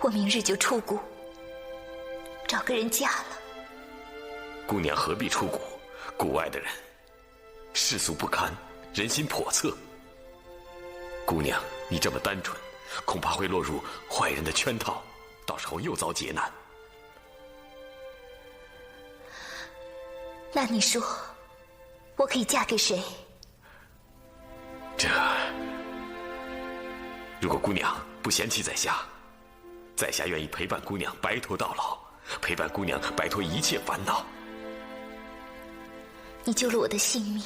我明日就出谷，找个人嫁了。姑娘何必出谷？谷外的人世俗不堪，人心叵测。姑娘，你这么单纯，恐怕会落入坏人的圈套，到时候又遭劫难。那你说，我可以嫁给谁？如果姑娘不嫌弃在下，在下愿意陪伴姑娘白头到老，陪伴姑娘摆脱一切烦恼。你救了我的性命，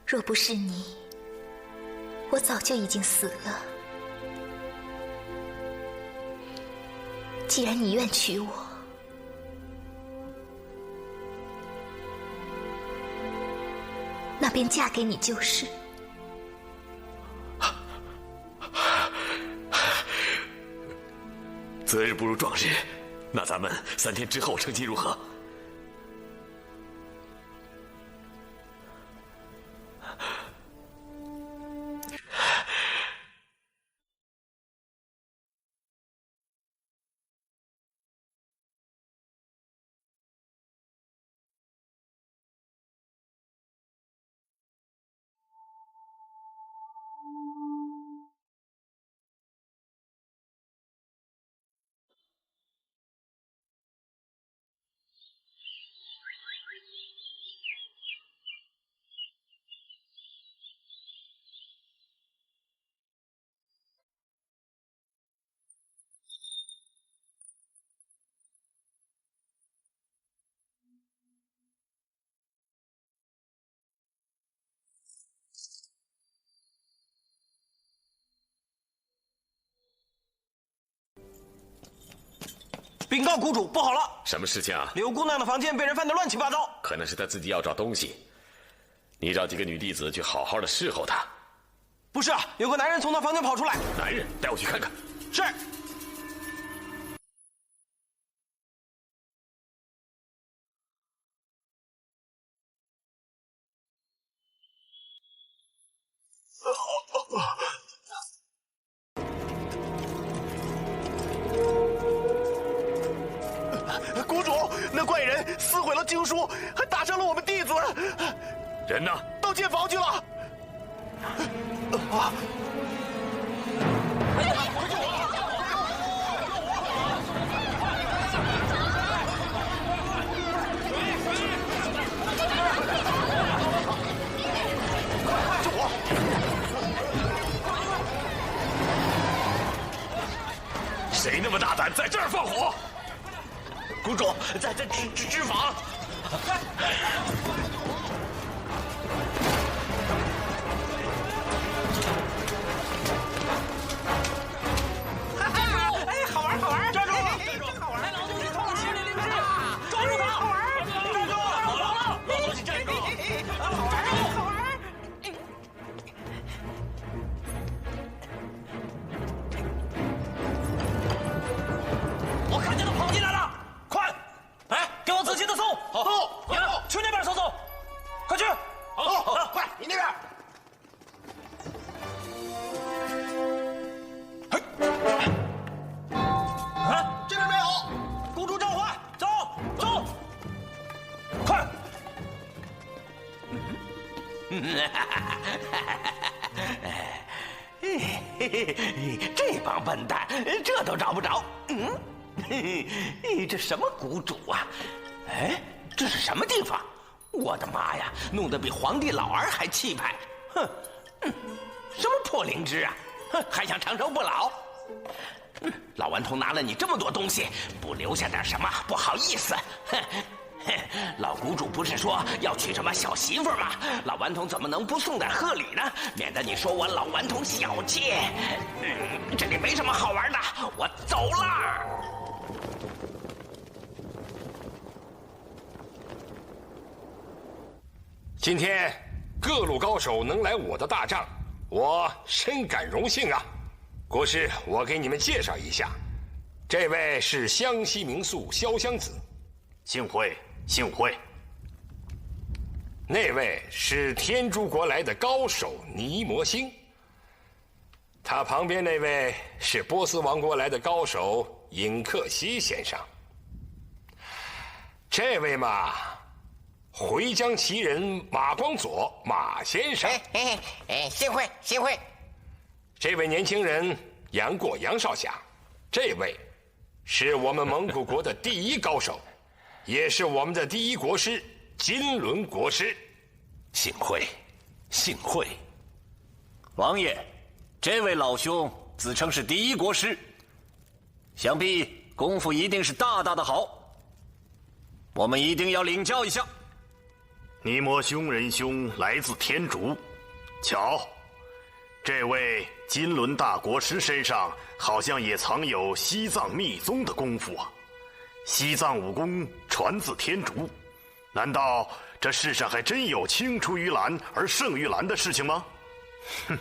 若不是你，我早就已经死了。既然你愿娶我，那便嫁给你就是。择日不如撞日，那咱们3天之后成亲如何？禀告谷主，不好了！什么事情啊？柳姑娘的房间被人翻得乱七八糟。可能是她自己要找东西，你找几个女弟子去好好的侍候她。不是啊，有个男人从她房间跑出来。男人，带我去看看。是。谷主，那怪人撕毁了经书，还打伤了我们弟子。人呢？到监房去了。谁那么大胆在这儿放火？谷主，在脂肪。哎，好玩好玩！站住！真好玩！来，老东西冲池里淋湿，抓住他！好玩！站住！好了，老东西站住！好玩好玩！我看见他跑进来了，快！哎，给我仔细的搜。好，你呢？去那边搜搜，快去！好，快，你那边。啊，这边没有。谷主召唤，走走，快！这帮笨蛋，这都找不着。这什么谷主啊？哎，这是什么地方？我的妈呀，弄得比皇帝老儿还气派。哼，什么破灵芝啊？哼，还想长生不老？老顽童拿了你这么多东西，不留下点什么不好意思。哼，老谷主不是说要娶什么小媳妇吗？老顽童怎么能不送点贺礼呢？免得你说我老顽童小气。这里没什么好玩的，我走了。今天各路高手能来我的大帐，我深感荣幸啊！国师，我给你们介绍一下，这位是湘西名宿潇湘子，幸会，幸会。那位是天竺国来的高手尼魔星，他旁边那位是波斯王国来的高手尹克西先生。这位嘛，回疆旗人马光佐马先生。幸会幸会。这位年轻人杨过杨少侠，这位是我们蒙古国的第一高手，也是我们的第一国师金轮国师。幸会，幸会。王爷，这位老兄自称是第一国师，想必功夫一定是大大的好，我们一定要领教一下。尼摩兄仁兄来自天竺，瞧，这位金轮大国师身上好像也藏有西藏密宗的功夫啊！西藏武功传自天竺，难道这世上还真有青出于蓝而胜于蓝的事情吗？哼，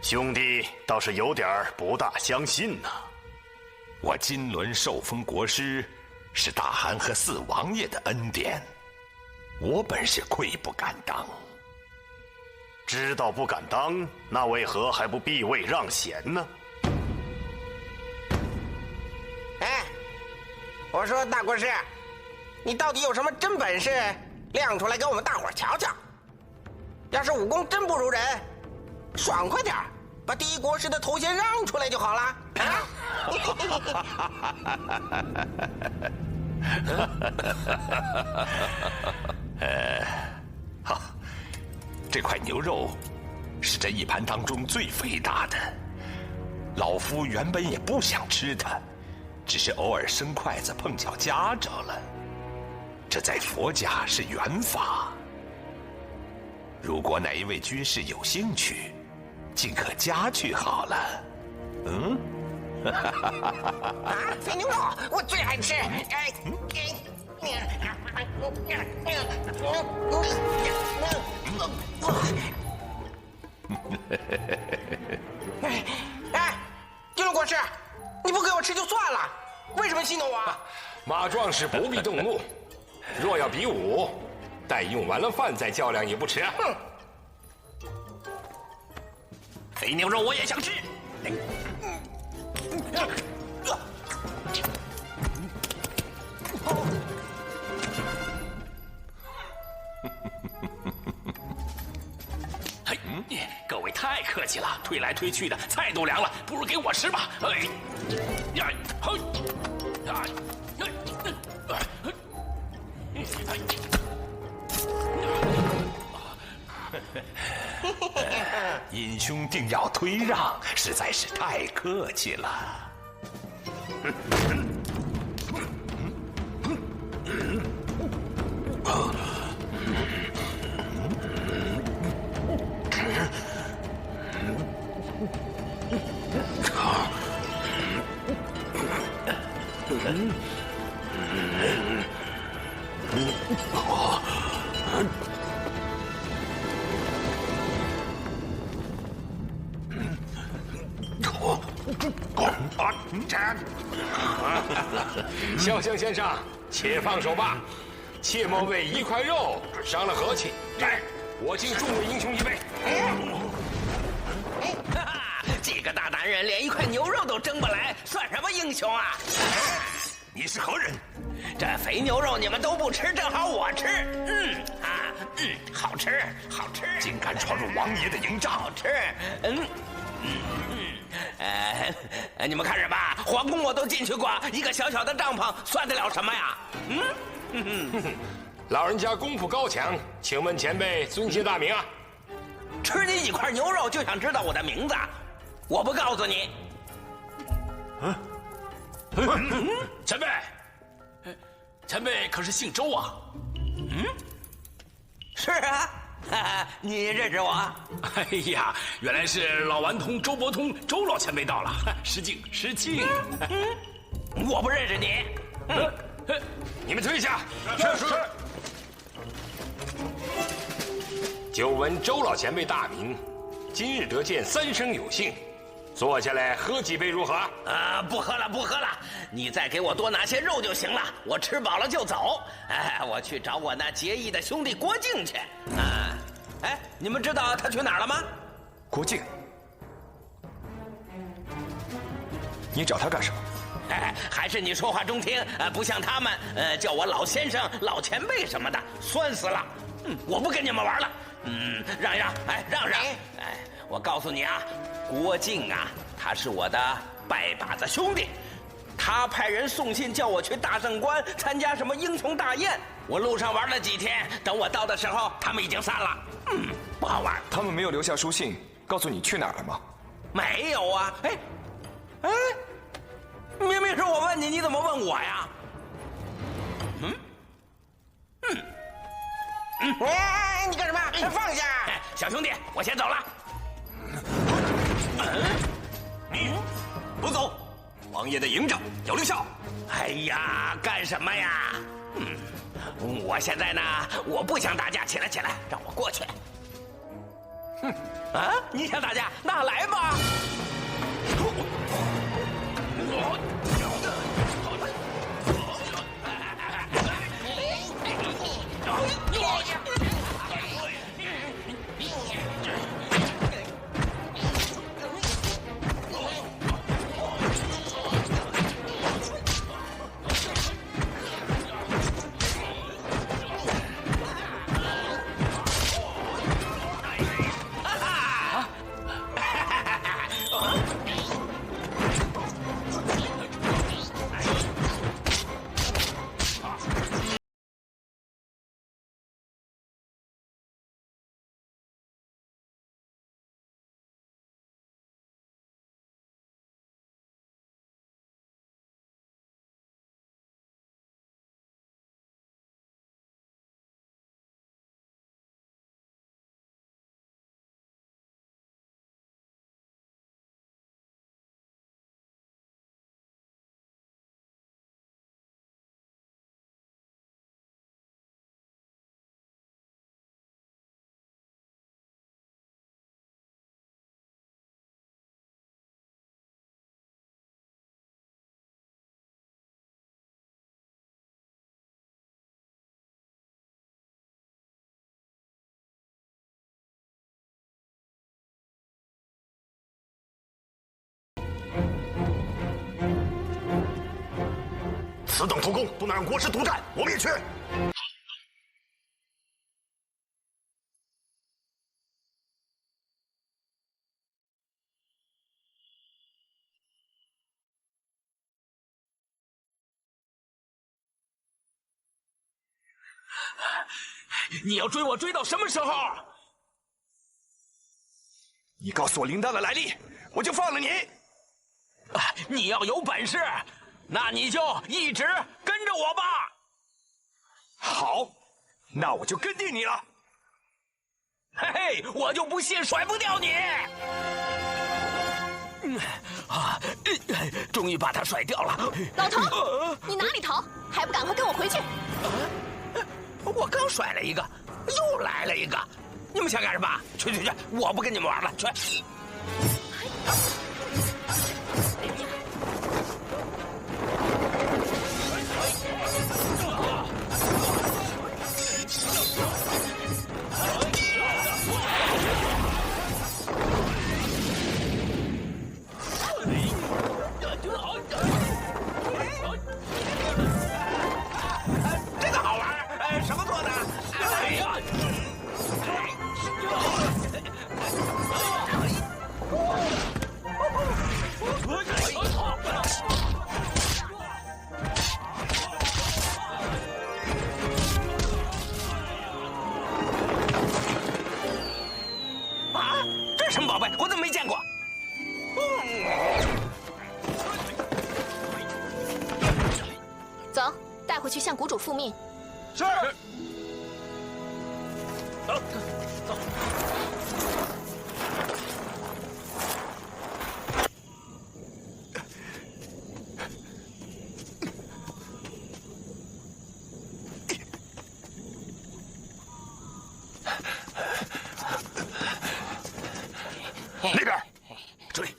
兄弟倒是有点不大相信呢。我金轮受封国师，是大汗和四王爷的恩典，我本是愧不敢当。知道不敢当，那为何还不避位让贤呢？哎，我说大国师，你到底有什么真本事，亮出来给我们大伙儿瞧瞧。要是武功真不如人，爽快点儿，把第一国师的头衔让出来就好了。啊！好，这块牛肉是这一盘当中最肥大的。老夫原本也不想吃它，只是偶尔伸筷子碰巧夹着了。这在佛家是缘法。如果哪一位居士有兴趣，尽可夹去好了。嗯。啊，肥牛肉我最爱吃。哎，金轮国师，你不给我吃就算了，为什么戏弄我？马壮士不必动怒，若要比武，待用完了饭再较量也不迟啊。肥牛肉我也想吃。嘿，各位太客气了，推来推去的，菜都凉了，不如给我吃吧。哎，呀，嘿，呀，尹兄定要推让，实在是太客气了。潇湘先生，且放手吧，切莫为一块肉伤了和气。来，我敬众位英雄一杯。几个大男人连一块牛肉都争不来，算什么英雄啊？你是何人？这肥牛肉你们都不吃，正好我吃。好吃，好吃。竟敢闯入王爷的营帐，好吃。你们看什么？皇宫我都进去过，一个小小的帐篷算得了什么呀？老人家功夫高强，请问前辈尊姓大名啊？吃你几块牛肉就想知道我的名字？我不告诉你。前辈，前辈可是姓周啊？是啊。你认识我？哎呀，原来是老顽童周伯通周老前辈到了，失敬失敬。我不认识你。你们退下。是。久闻周老前辈大名，今日得见三生有幸，坐下来喝几杯如何？不喝了，不喝了。你再给我多拿些肉就行了，我吃饱了就走。我去找我那结义的兄弟郭靖去。你们知道他去哪儿了吗？郭靖，你找他干什么？还是你说话中听，不像他们，叫我老先生、老前辈什么的，酸死了。我不跟你们玩了。让一让，让让。我告诉你啊，郭靖啊，他是我的拜把子兄弟，他派人送信叫我去大圣关参加什么英雄大宴。我路上玩了几天，等我到的时候，他们已经散了。不好玩。他们没有留下书信告诉你去哪儿了吗？没有啊。明明是我问你，你怎么问我呀？你干什么？放下！小兄弟，我先走了。不走，王爷的营帐要留下。哎呀，干什么呀？我现在呢，我不想打架，起来，让我过去。你想打架，那来吧。此等图功不能让国师独占，我们也去。你要追我追到什么时候？你告诉我铃铛的来历，我就放了你。你要有本事，那你就一直跟着我吧。好，那我就跟定你了。嘿嘿，我就不信甩不掉你。终于把他甩掉了。老头，你哪里逃？还不赶快跟我回去！我刚甩了一个，又来了一个，你们想干什么？去，我不跟你们玩了，去。这个好玩，什么做的？哎呀！啊，这是什么宝贝？我怎么没见过？走，带回去向谷主复命。是。走。那边，追！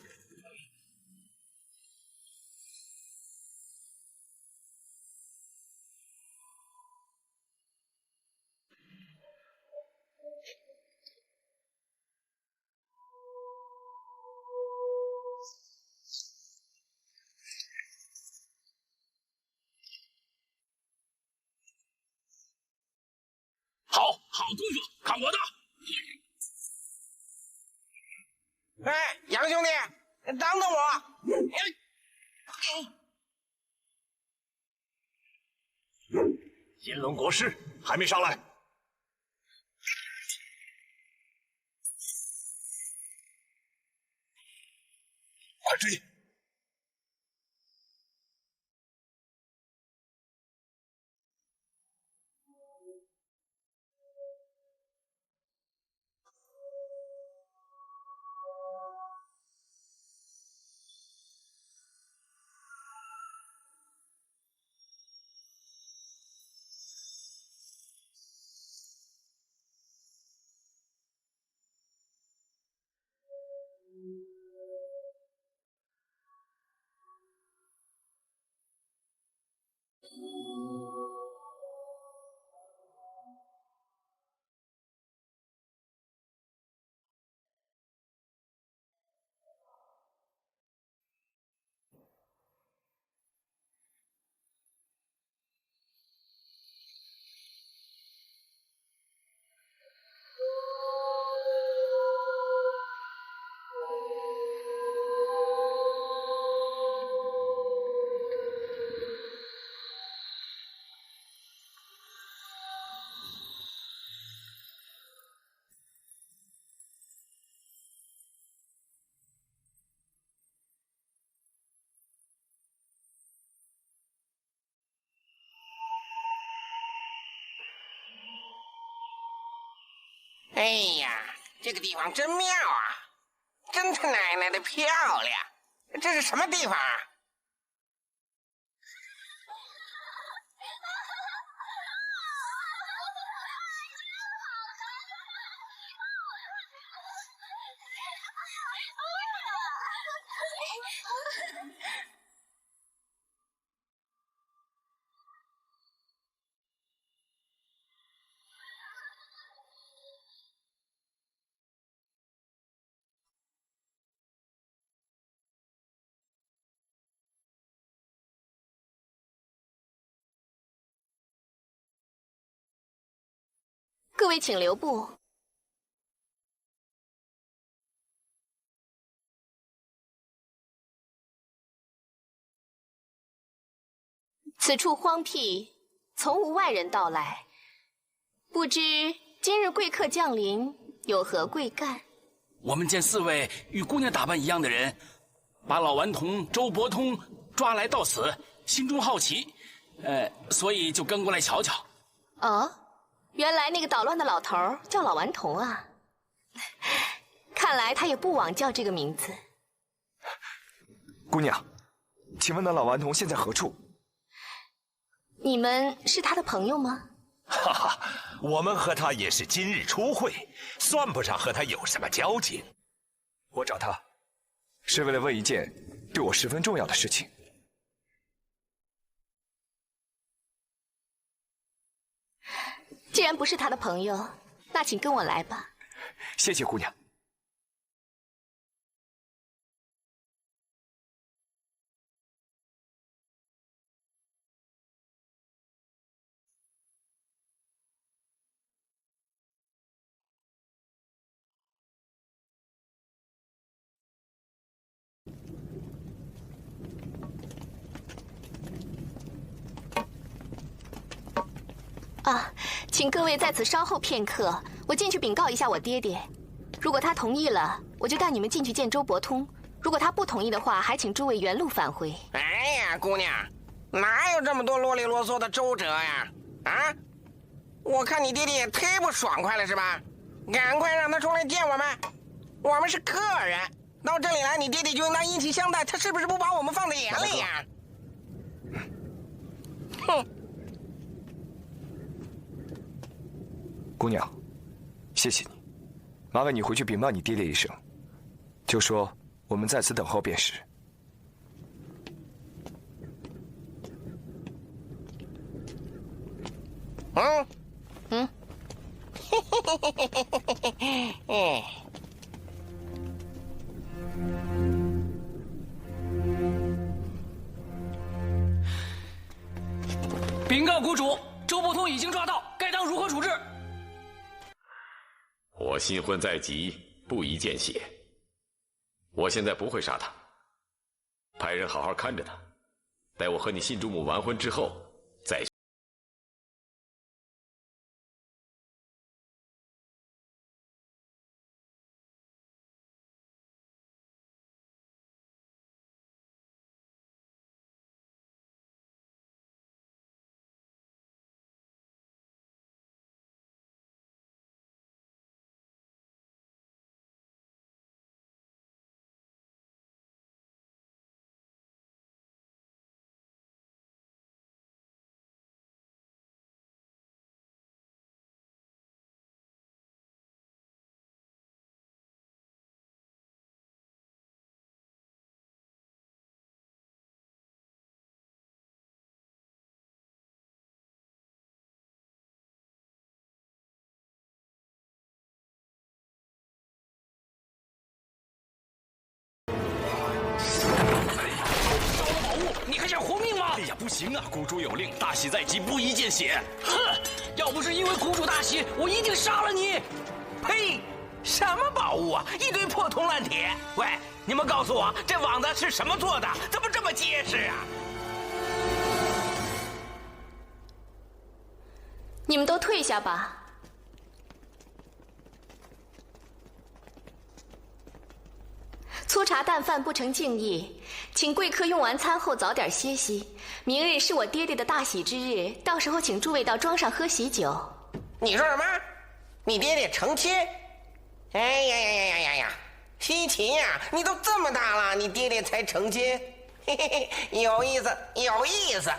兄弟，等等我！金轮国师还没上来，快追！哎呀，这个地方真妙啊！真他奶奶的漂亮！这是什么地方啊？各位请留步。此处荒僻，从无外人到来。不知今日贵客降临，有何贵干？我们见4位与姑娘打扮一样的人，把老顽童周伯通抓来到此，心中好奇，所以就跟过来瞧瞧。哦。原来那个捣乱的老头叫老顽童啊！看来他也不枉叫这个名字。姑娘，请问那老顽童现在何处？你们是他的朋友吗？哈哈，我们和他也是今日初会，算不上和他有什么交情。我找他，是为了问一件对我十分重要的事情。既然不是他的朋友，那请跟我来吧。谢谢姑娘。啊，请各位在此稍后片刻，我进去禀告一下我爹爹。如果他同意了，我就带你们进去见周伯通；如果他不同意的话，还请诸位原路返回。哎呀，姑娘，哪有这么多啰里啰嗦的周折呀？啊，我看你爹爹也忒不爽快了是吧？赶快让他出来见我们，我们是客人，到这里来，你爹爹就应当殷勤相待，他是不是不把我们放在眼里呀？哼！姑娘，谢谢你。麻烦你回去禀报你爹爹一声，就说我们在此等候便是。禀告谷主，周伯通已经抓到，该当如何处置？我新婚在即，不宜见血。我现在不会杀他，派人好好看着他，待我和你信主母完婚之后再。你还想活命吗？哎呀，不行啊！谷主有令，大喜在即，不宜见血。哼！要不是因为谷主大喜，我一定杀了你！呸！什么宝物啊？一堆破铜烂铁！喂，你们告诉我，这网子是什么做的？怎么这么结实啊？你们都退下吧。粗茶淡饭不成敬意，请贵客用完餐后早点歇息。明日是我爹爹的大喜之日，到时候请诸位到庄上喝喜酒。你说什么？你爹爹成亲？哎呀呀呀呀呀呀！稀奇呀！你都这么大了，你爹爹才成亲？嘿嘿嘿，有意思，有意思。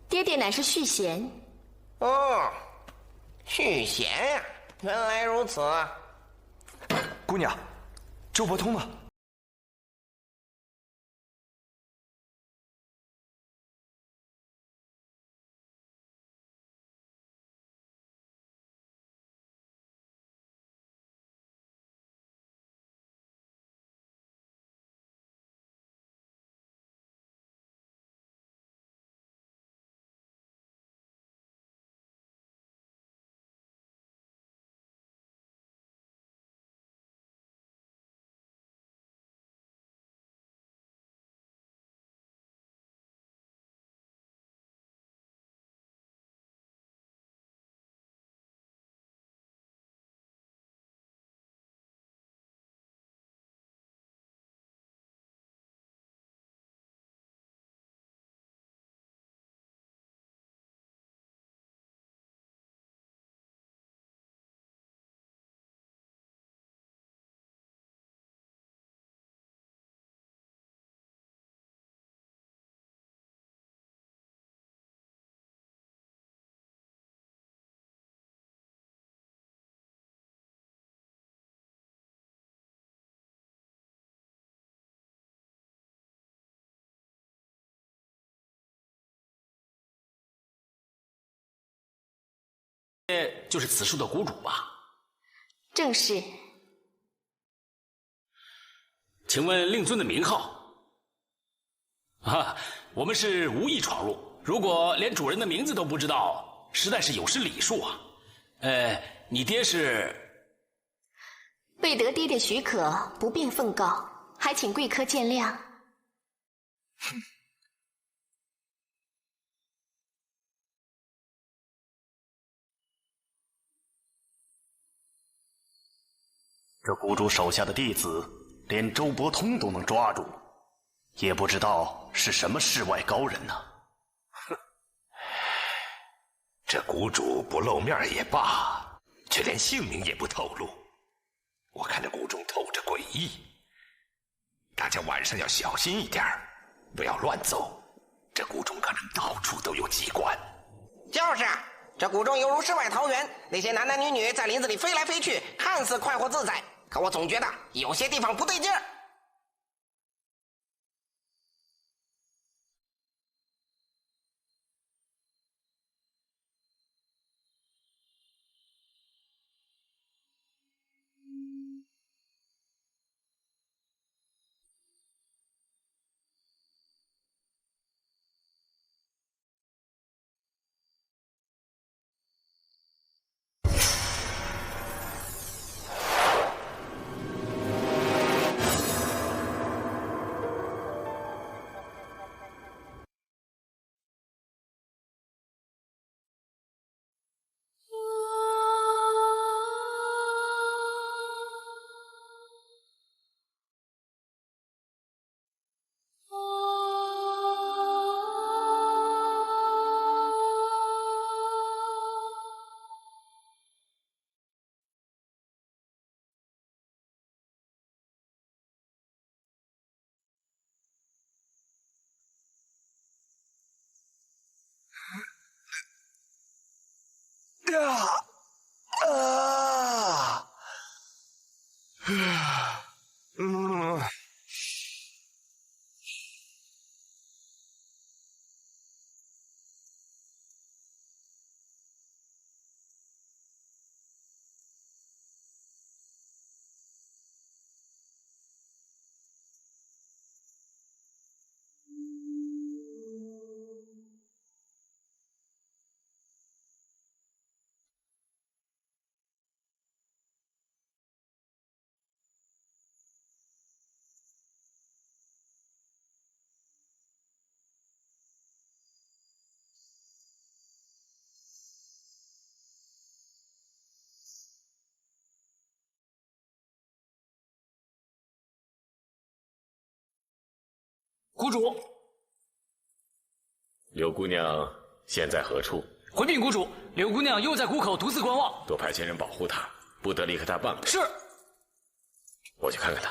爹爹乃是续弦。哦，续弦呀，原来如此。姑娘，周伯通呢？就是此树的谷主吧？正是。请问令尊的名号？啊，我们是无意闯入，如果连主人的名字都不知道，实在是有失礼数啊。你爹是？未得爹爹许可，不便奉告，还请贵客见谅。哼。这谷主手下的弟子，连周伯通都能抓住，也不知道是什么世外高人呢。哼，这谷主不露面也罢，却连姓名也不透露。我看这谷中透着诡异，大家晚上要小心一点，不要乱走。这谷中可能到处都有机关。就是，这谷中犹如世外桃源，那些男男女女在林子里飞来飞去，看似快活自在，可我总觉得有些地方不对劲儿。谷主，柳姑娘现在何处？回禀谷主，柳姑娘又在谷口独自观望，多派些人保护她，不得离开她半步。是。我去看看她。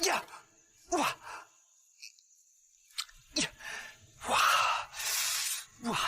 呀，哇，呀，哇，哇，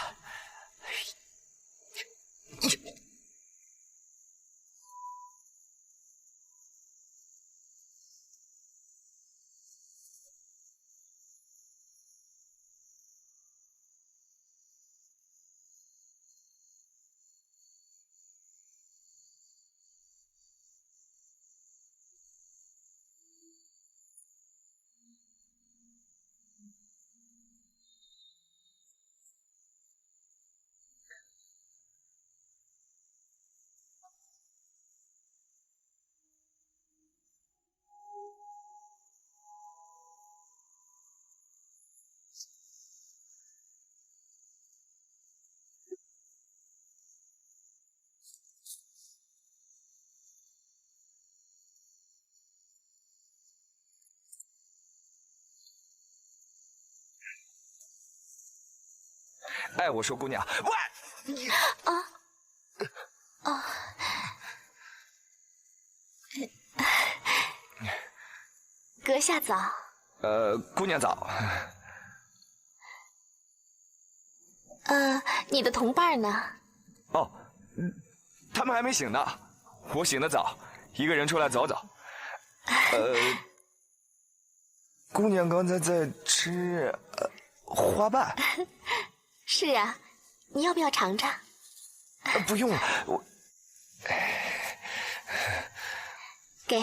哎，我说姑娘，喂！阁下早。姑娘早。你的同伴呢？哦，他们还没醒呢。我醒得早，一个人出来走走。姑娘刚才在吃花瓣。是啊，你要不要尝尝？不用了，我给。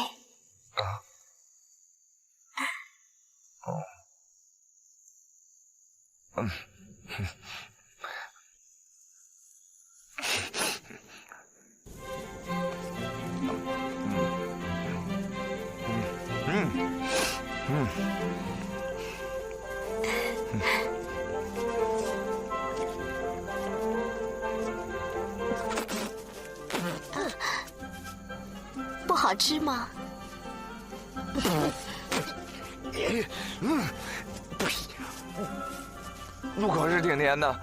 不好吃吗？入口是挺甜的，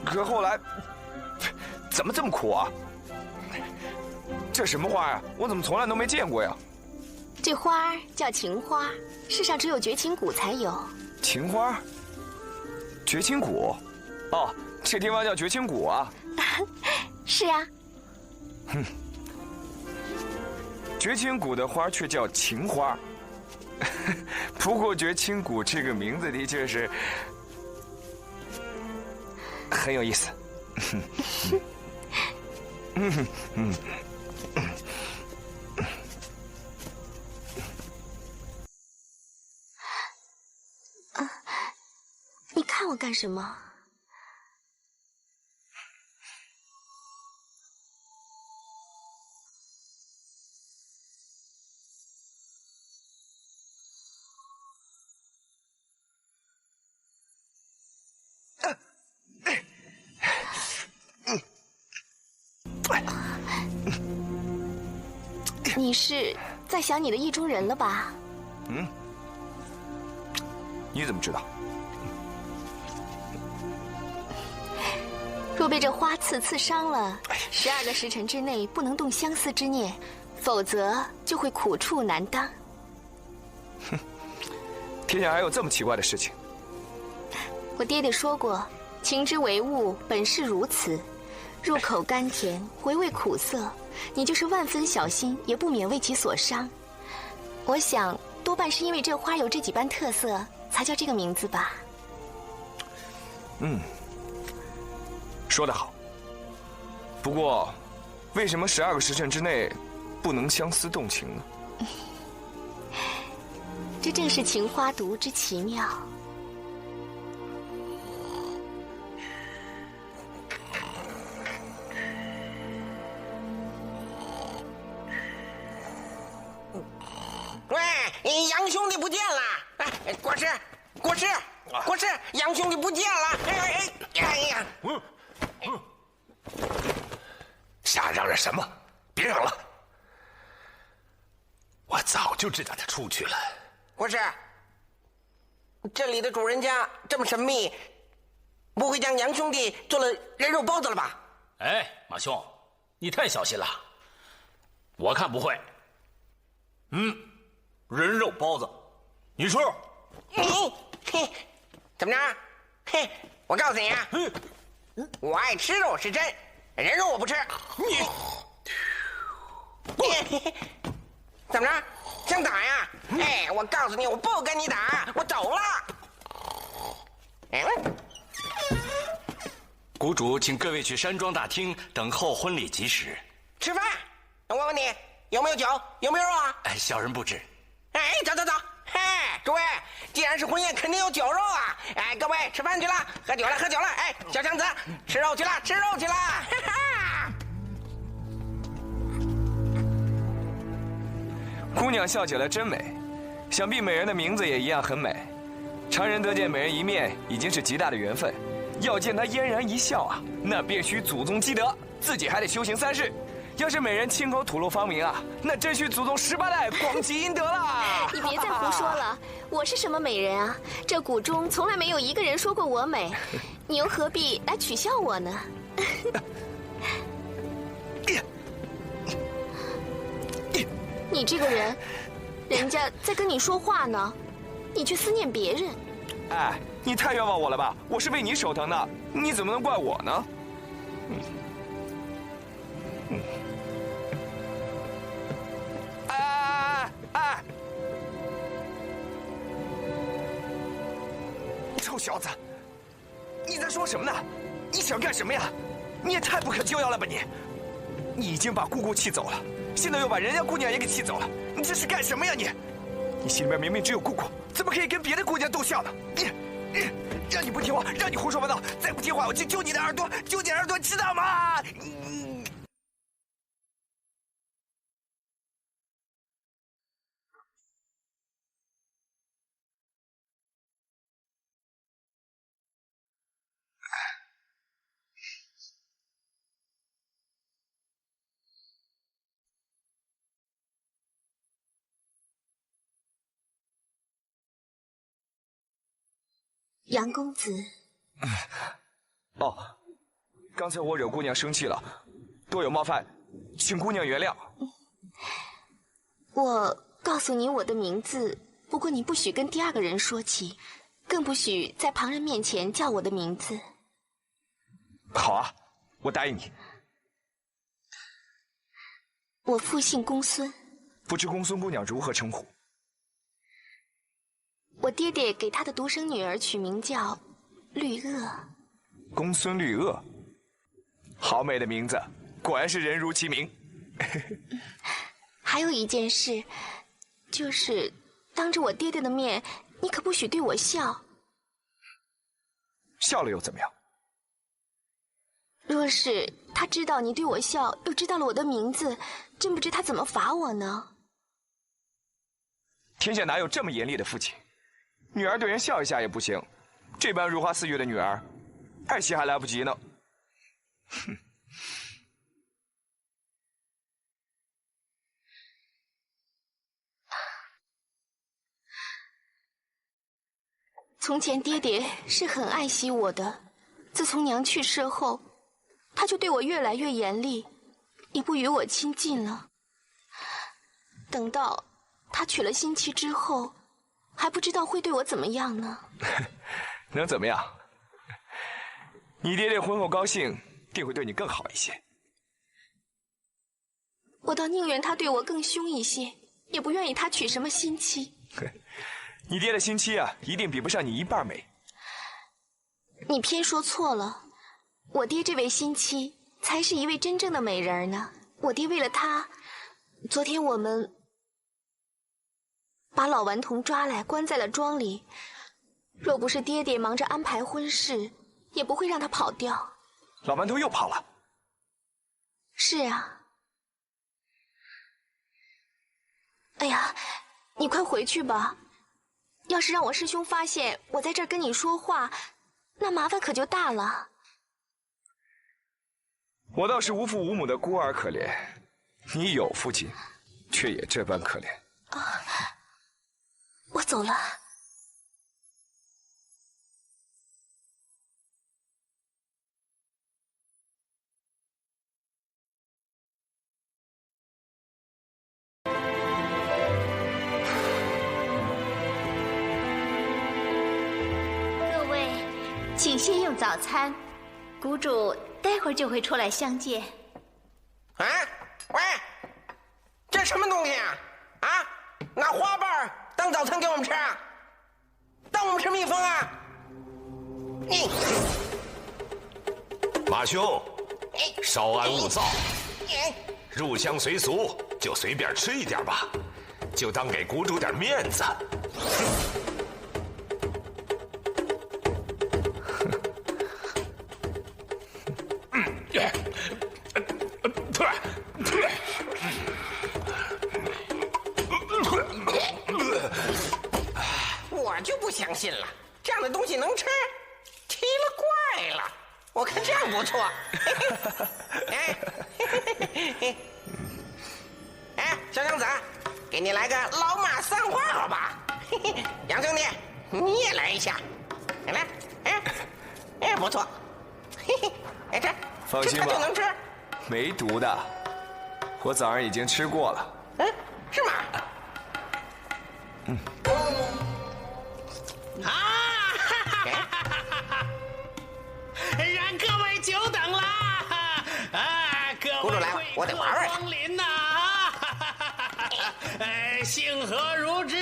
可后来怎么这么苦啊？这什么花呀？我怎么从来都没见过呀？这花儿叫情花，世上只有绝情谷才有。情花？绝情谷？哦，这地方叫绝情谷啊？是啊。绝情谷的花却叫情花，不过觉清谷这个名字的确是很有意思。你看我干什么？你是在想你的意中人了吧？嗯，你怎么知道？若被这花刺刺伤了，12个时辰之内不能动相思之念，否则就会苦处难当。哼，天下还有这么奇怪的事情？我爹爹说过，情之为物，本是如此。入口甘甜，回味苦涩，你就是万分小心，也不免为其所伤。我想，多半是因为这花有这几般特色，才叫这个名字吧。嗯，说得好。不过，为什么12个时辰之内不能相思动情呢？这正是情花毒之奇妙。喂，杨兄弟不见了！哎，国师，国师，国师，杨兄弟不见了！哎呀！瞎嚷嚷什么？别嚷了！我早就知道他出去了。国师，这里的主人家这么神秘，不会将杨兄弟做了人肉包子了吧？哎，马兄，你太小心了。我看不会。人肉包子，你说？嘿，怎么着？嘿，我告诉你啊，我爱吃肉是真，人肉我不吃。怎么着？想打呀？哎，我告诉你，我不跟你打，我走了。谷主请各位去山庄大厅等候婚礼吉时。吃饭？我问你，有没有酒？有没有肉啊？哎，小人不知。哎，走走走！嘿，诸位，既然是婚宴，肯定有酒肉啊！哎，各位吃饭去了，喝酒了，喝酒了！哎，小强子，吃肉去了，吃肉去了！哈哈！姑娘笑起来真美，想必美人的名字也一样很美。常人得见美人一面，已经是极大的缘分。要见她嫣然一笑啊，那便需祖宗积德，自己还得修行3世。要是美人亲口吐露芳名啊，那真需祖宗18代广积阴德了。你别再胡说了，我是什么美人啊？这谷中从来没有一个人说过我美，你又何必来取笑我呢？你这个人，人家在跟你说话呢，你却思念别人。哎，你太冤枉我了吧！我是为你手疼的，你怎么能怪我呢？哎！臭小子，你在说什么呢？你想干什么呀？你也太不可救药了吧你！你已经把姑姑气走了，现在又把人家姑娘也给气走了，你这是干什么呀你？你心里面明明只有姑姑，怎么可以跟别的姑娘斗笑呢？让你不听话，让你胡说八道，再不听话我就揪你的耳朵，揪你的耳朵，知道吗？杨公子，哦，刚才我惹姑娘生气了，多有冒犯，请姑娘原谅。我告诉你我的名字，不过你不许跟第2个人说起，更不许在旁人面前叫我的名字。好啊，我答应你。我父姓公孙，不知公孙姑娘如何称呼？我爹爹给他的独生女儿取名叫绿萼。公孙绿萼，好美的名字，果然是人如其名。还有一件事，就是当着我爹爹的面，你可不许对我笑。笑了又怎么样？若是他知道你对我笑，又知道了我的名字，真不知他怎么罚我呢。天下哪有这么严厉的父亲？女儿对人笑一下也不行，这般如花似玉的女儿，爱惜还来不及呢。哼。从前爹爹是很爱惜我的，自从娘去世后，他就对我越来越严厉，也不与我亲近了。等到他娶了新妻之后，还不知道会对我怎么样呢。能怎么样？你爹爹婚后高兴，定会对你更好一些。我倒宁愿他对我更凶一些，也不愿意他娶什么新妻。你爹的新妻啊，一定比不上你一半美。你偏说错了，我爹这位新妻才是一位真正的美人呢。我爹为了她，昨天我们把老顽童抓来关在了庄里。若不是爹爹忙着安排婚事，也不会让他跑掉。老顽童又跑了？是啊。哎呀，你快回去吧。要是让我师兄发现我在这儿跟你说话，那麻烦可就大了。我倒是无父无母的孤儿可怜，你有父亲，却也这般可怜。啊，我走了。请先用早餐，谷主待会儿就会出来相见。啊，喂，这什么东西啊？啊，拿花瓣当早餐给我们吃啊？当我们吃蜜蜂啊？你，马兄，稍安勿躁，入乡随俗，就随便吃一点吧，就当给谷主点面子。我就不相信了，这样的东西能吃？奇了怪了，我看这样不错。哎，小娘子，给你来个老马散话好吧？杨兄弟，你也来一下，来，哎，不错。哎，这放心吧，就能吃，没毒的。我早上已经吃过了。嗯，是吗？让各位久等了各位谷主来了，我得玩玩。光临呐！幸何如之？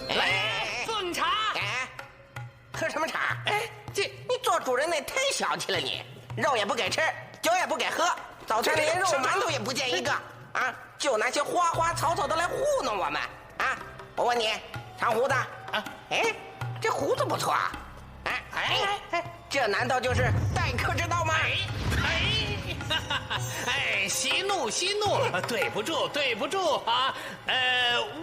来，奉茶。喝什么茶？你做主人那忒小气了你，肉也不给吃，酒也不给喝，早餐连肉馒头也不见一个啊！就拿些花花草草的来糊弄我们啊！我问你，长胡子啊？哎，这胡子不错啊！这难道就是待客之道吗？息怒，对不住啊！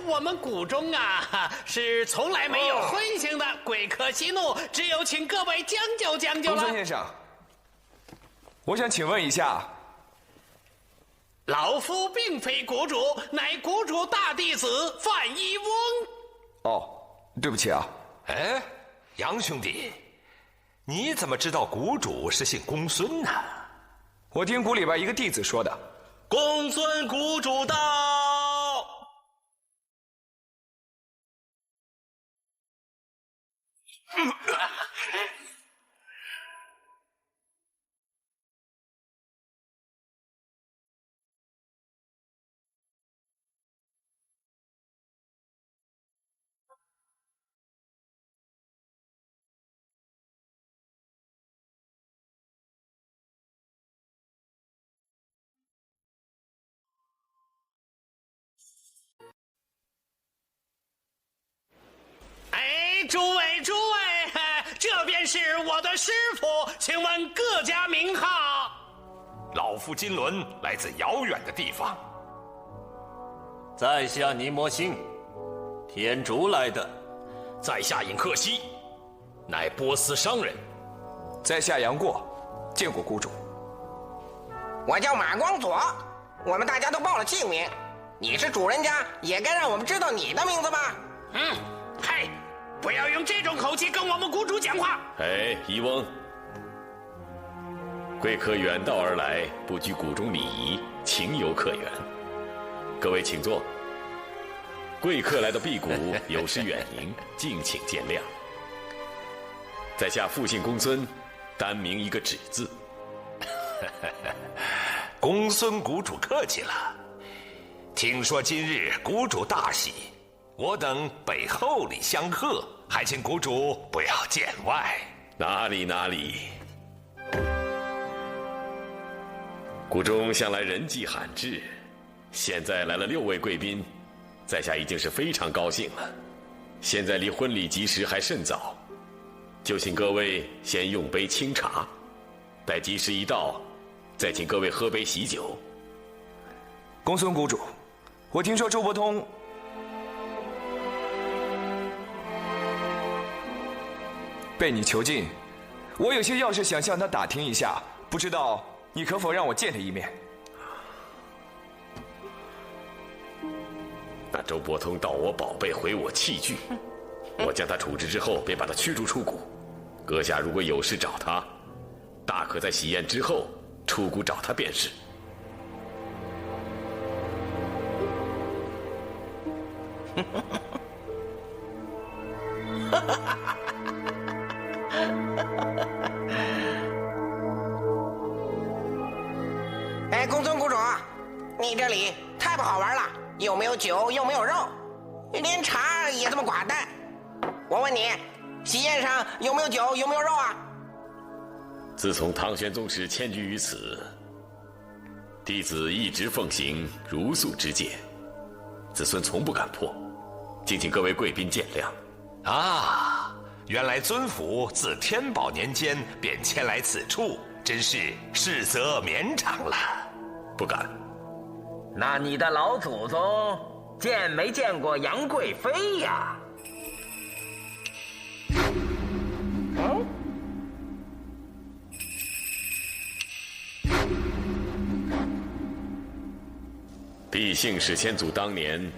我们谷中啊是从来没有荤腥的，贵客息怒，只有请各位将就将就了。公孙先生，我想请问一下，老夫并非谷主，乃谷主大弟子范一翁。哦，对不起啊。哎，杨兄弟，你怎么知道谷主是姓公孙呢？我听谷里边一个弟子说的。公孙谷主到。诸位，这便是我的师傅，请问各家名号？老夫金轮来自遥远的地方。在下尼摩星，天竺来的。在下尹克西，乃波斯商人。在下杨过，见过谷主。我叫马光佐，我们大家都报了姓名。你是主人家，也该让我们知道你的名字吧？嘿，不要用这种口气跟我们谷主讲话。哎，夷翁，贵客远道而来，不拘谷中礼仪，情有可原。各位请坐。贵客来到敝谷，有失远迎，敬请见谅。在下复姓公孙，单名一个止字。公孙谷主客气了。听说今日谷主大喜，我等北厚礼相贺，还请谷主不要见外。哪里，谷中向来人迹罕至，现在来了6位贵宾，在下已经是非常高兴了。现在离婚礼吉时还甚早，就请各位先用杯清茶，待吉时一到，再请各位喝杯喜酒。公孙谷主，我听说周伯通被你囚禁，我有些要事想向他打听一下，不知道你可否让我见他一面？那周伯通盗我宝贝，毁我器具，我将他处置之后，便把他驱逐出谷。阁下如果有事找他，大可在喜宴之后出谷找他便是。哎，公孙谷主，你这里太不好玩了，又没有酒，又没有肉，连茶也这么寡淡。我问你，喜宴上有没有酒，有没有肉啊？自从唐玄宗时迁居于此，弟子一直奉行茹素之戒，子孙从不敢破，敬请各位贵宾见谅。啊，原来尊府自天宝年间便迁来此处，真是世则绵长了。不敢。那你的老祖宗见没见过杨贵妃呀？毕姓史先祖当年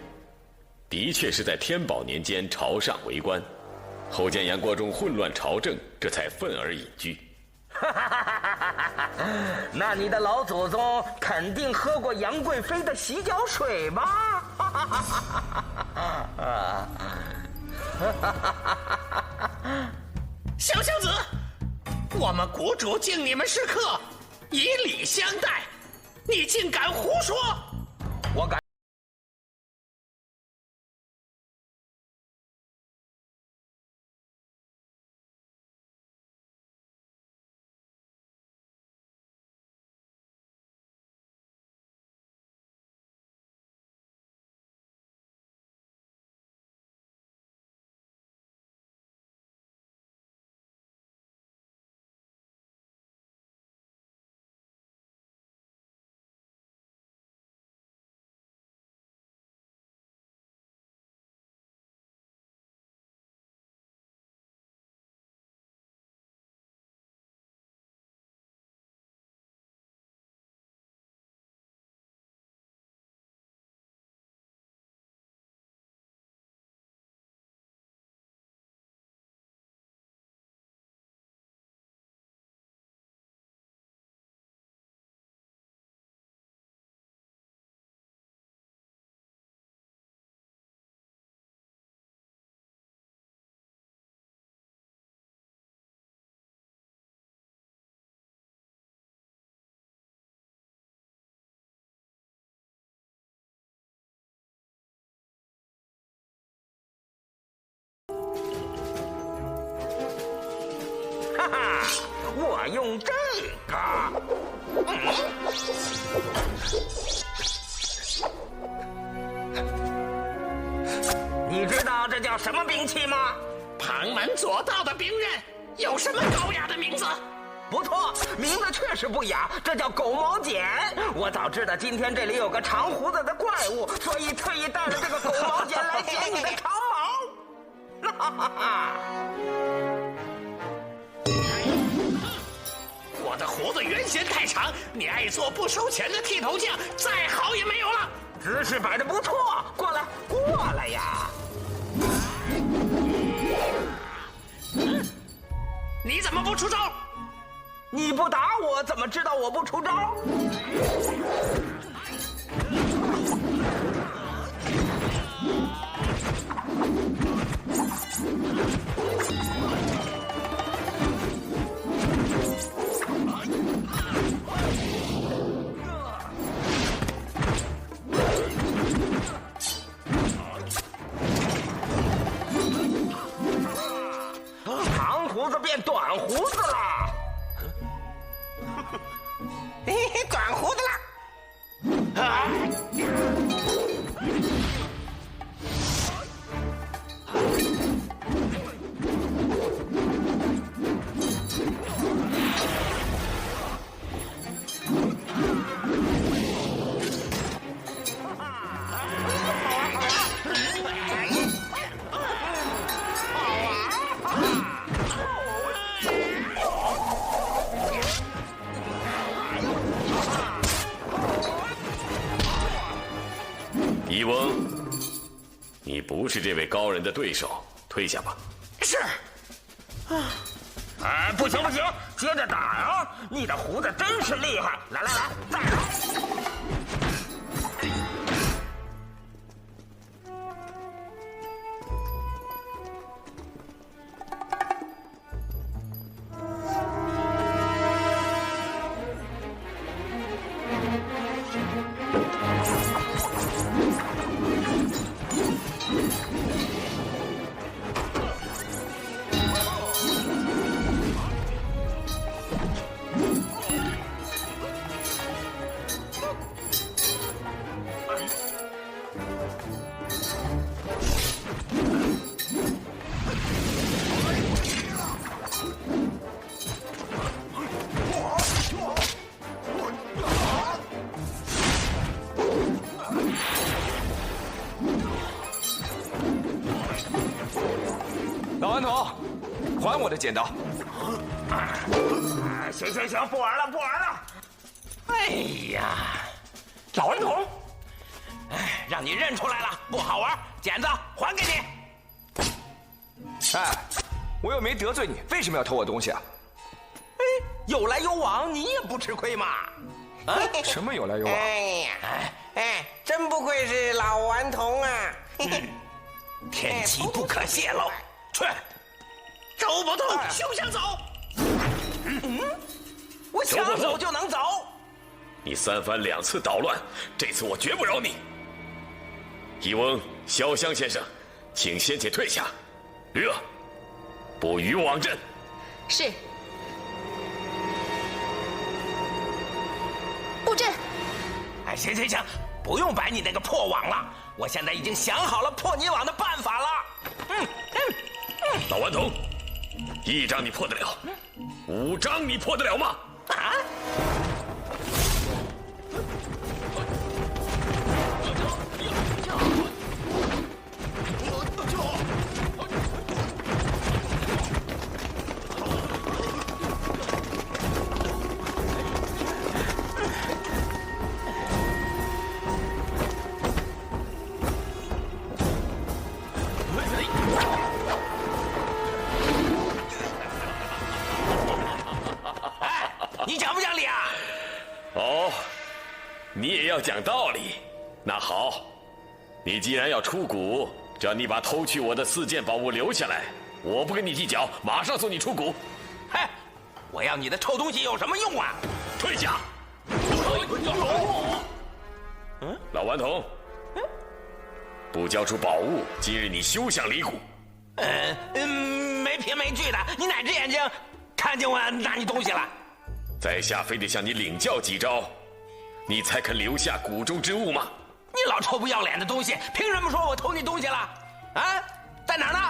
的确是在天宝年间朝上为官，后见杨国忠混乱朝政，这才愤而隐居。那你的老祖宗肯定喝过杨贵妃的洗脚水吧？小小子，我们谷主敬你们是客，以礼相待，你竟敢胡说！我敢。哈哈，我用这个。你知道这叫什么兵器吗？螃旁门左道的兵刃有什么高雅的名字？不错，名字确实不雅，这叫狗毛剪。我早知道今天这里有个长胡子的怪物，所以特意带了这个狗毛剪来剪你的长毛。哈哈哈！我的胡子原先太长，你爱做不收钱的剃头匠，再好也没有了。姿势摆得不错，过来呀！你怎么不出招？你不打我，怎么知道我不出招？长胡子变短胡子了。短胡子了！啊！伊翁，你不是这位高人的对手，退下吧。是。哎，不行，接着打啊！你的胡子真是厉害！来，再来！老顽童，还我的剪刀！行，不玩了。哎呀，老顽童，让你认出来了，不好玩，剪子还给你。哎，我又没得罪你，为什么要偷我东西啊？哎，有来有往，你也不吃亏嘛。啊？什么有来有往？真不愧是老顽童啊！天机不可泄露。去，周伯通，休想走！我想走就能走。你3番2次捣乱，这次我绝不饶你。伊翁，潇湘先生，请先且退下。热，不与往阵。是。布阵。哎，行，不用摆你那个破网了，我现在已经想好了破你网的办法了。老顽童，1张你破得了，5张你破得了吗？啊！你讲不讲理啊？哦，你也要讲道理。那好，你既然要出谷，只要你把偷去我的4件宝物留下来，我不跟你计较，马上送你出谷。嘿，我要你的臭东西有什么用啊？退下！老顽童，不交出宝物，今日你休想离谷。没凭没据的，你哪只眼睛看见我拿你东西了？在下非得向你领教几招，你才肯留下谷中之物吗？你老臭不要脸的东西，凭什么说我偷你东西了？啊！在哪儿呢？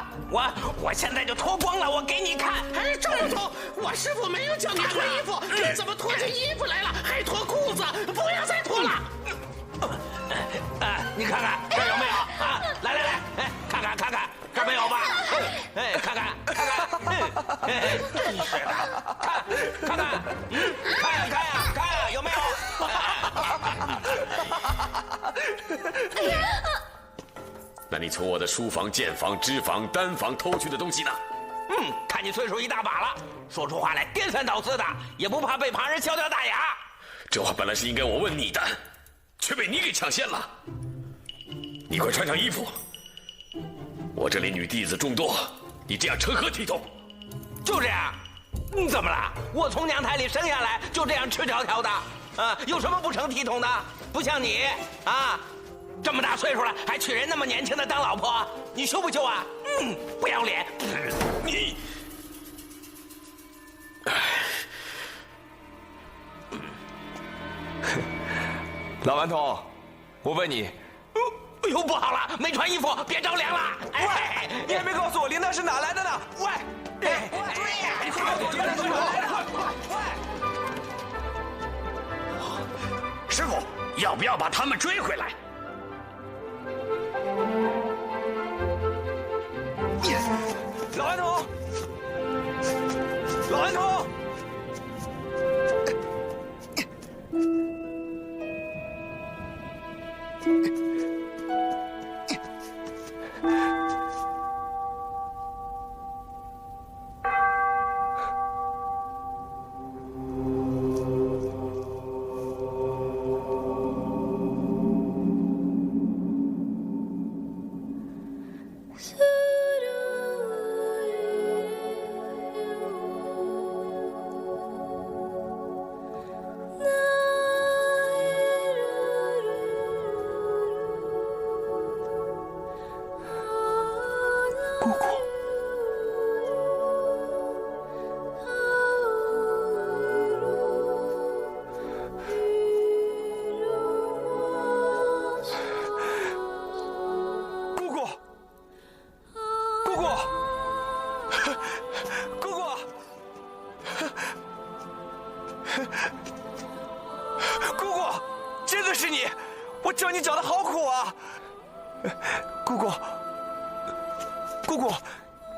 我现在就脱光了，我给你看。哎，周老头，我师傅没有叫你脱衣服，你怎么脱下衣服来了，还脱裤子？不要再脱了！你看看这儿有没有啊？来，哎，看看，这儿没有吧？哎，看看，真是的，看看，有没有？那你从我的书房、剑房、织房、单房偷去的东西呢？看你岁数一大把了，说出话来颠三倒四的，也不怕被旁人敲掉大牙。这话本来是应该我问你的，却被你给抢先了。你快穿上衣服，我这里女弟子众多，你这样成何体统？就这样？怎么了？我从娘胎里生下来就这样赤条条的，有什么不成体统的？不像你啊，这么大岁数了还娶人那么年轻的当老婆，你羞不羞啊？不要脸！你，老顽童，我问你。哎呦，不好了，没穿衣服，别着凉了！喂，你还没告诉我铃铛是哪来的呢？喂，追呀！你快告诉我铃铛是哪来的！师傅，要不要把他们追回来？老顽童，老顽童。姑姑，真的是你！我找你找的好苦啊！姑姑，姑姑，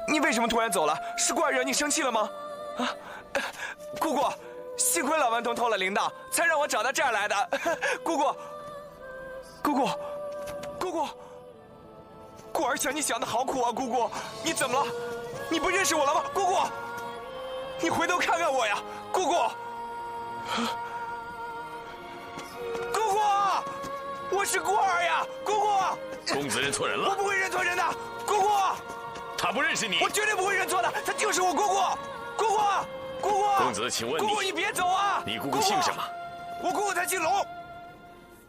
你为什么突然走了？是怪惹你生气了吗？啊，姑姑，幸亏老顽童偷了铃铛，才让我找到这儿来的。姑姑，姑姑，姑姑，顾儿想你想的好苦啊！姑姑，你怎么了？你不认识我了吗？姑姑，你回头看看我呀！姑姑，姑姑，我是顾儿呀！姑姑，公子认错人了。我不会认错人的，姑姑。他不认识你，我绝对不会认错的，他就是我姑姑。姑姑，姑姑。公子，请问你，姑姑你别走啊！你姑姑姓什么？我姑姑她姓龙。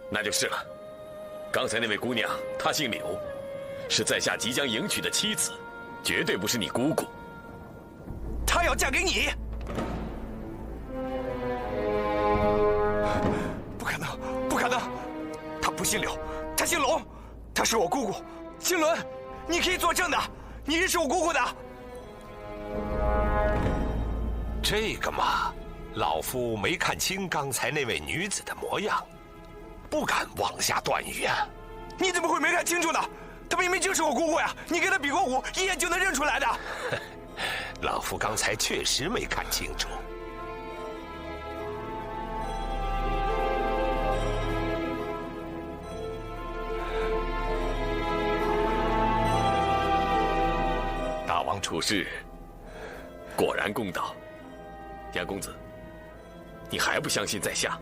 那就是了。刚才那位姑娘，她姓柳，是在下即将迎娶的妻子，绝对不是你姑姑。她要嫁给你？不可能，不可能！她不姓柳，她姓龙，她是我姑姑，金轮，你可以作证的，你认识我姑姑的。这个嘛，老夫没看清刚才那位女子的模样，不敢妄下断语啊。你怎么会没看清楚呢？她明明就是我姑姑呀！你跟她比过武，一眼就能认出来的。老夫刚才确实没看清楚。大王处事果然公道。杨公子，你还不相信在下？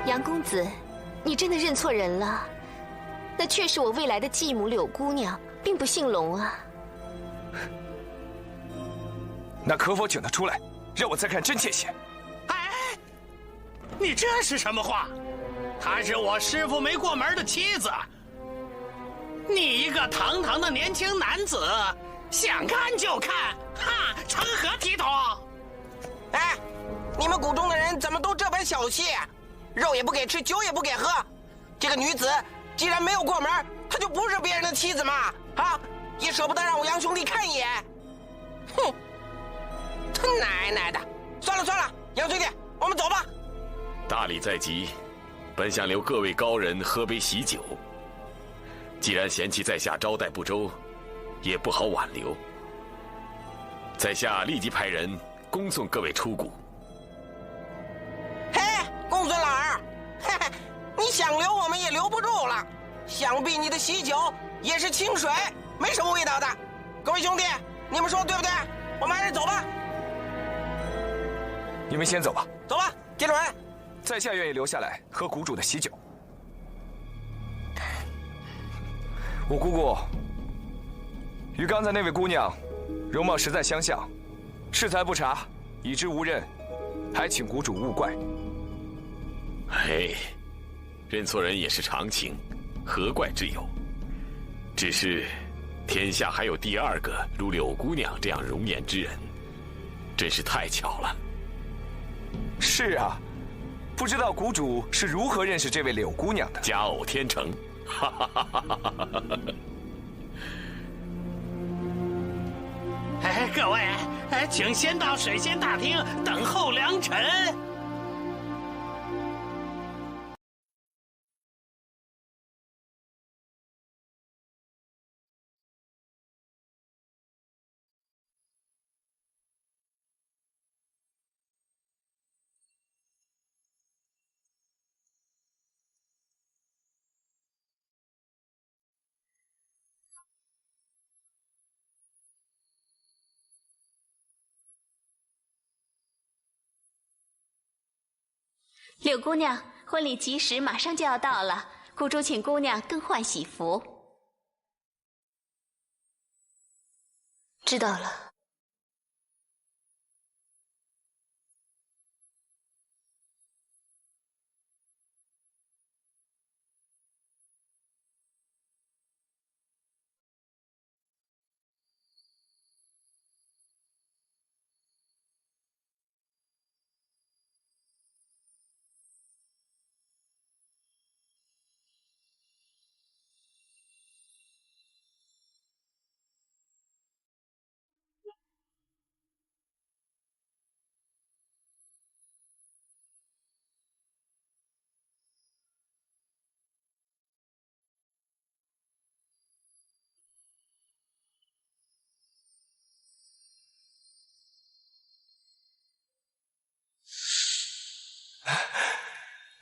杨公子，你真的认错人了。那却是我未来的继母柳姑娘，并不姓龙啊。那可否请她出来，让我再看真切些？哎，你这是什么话？她是我师父没过门的妻子。你一个堂堂的年轻男子，想看就看，哈，成何体统？哎，你们谷中的人怎么都这般小气？肉也不给吃，酒也不给喝。这个女子既然没有过门，她就不是别人的妻子嘛！啊，也舍不得让我杨兄弟看一眼。哼，他奶奶的！算了算了，杨兄弟，我们走吧。大礼在即，本想留各位高人喝杯喜酒。既然贤妻在下招待不周，也不好挽留。在下立即派人恭送各位出谷。嘿，公孙老儿，嘿嘿，你想留我们也留不住了。想必你的喜酒也是清水，没什么味道的。各位兄弟，你们说对不对？我们还是走吧。你们先走吧。走吧，金轮。在下愿意留下来喝谷主的喜酒。我姑姑与刚才那位姑娘容貌实在相像，适才不察，已知无认，还请谷主勿怪。哎，认错人也是常情，何怪之有？只是天下还有第二个如柳姑娘这样容颜之人，真是太巧了。是啊，不知道谷主是如何认识这位柳姑娘的？佳偶天成，哈哈哈哈哈哈！哎，各位，请先到水仙大厅等候良辰。柳姑娘，婚礼吉时马上就要到了，谷主请姑娘更换喜服。知道了。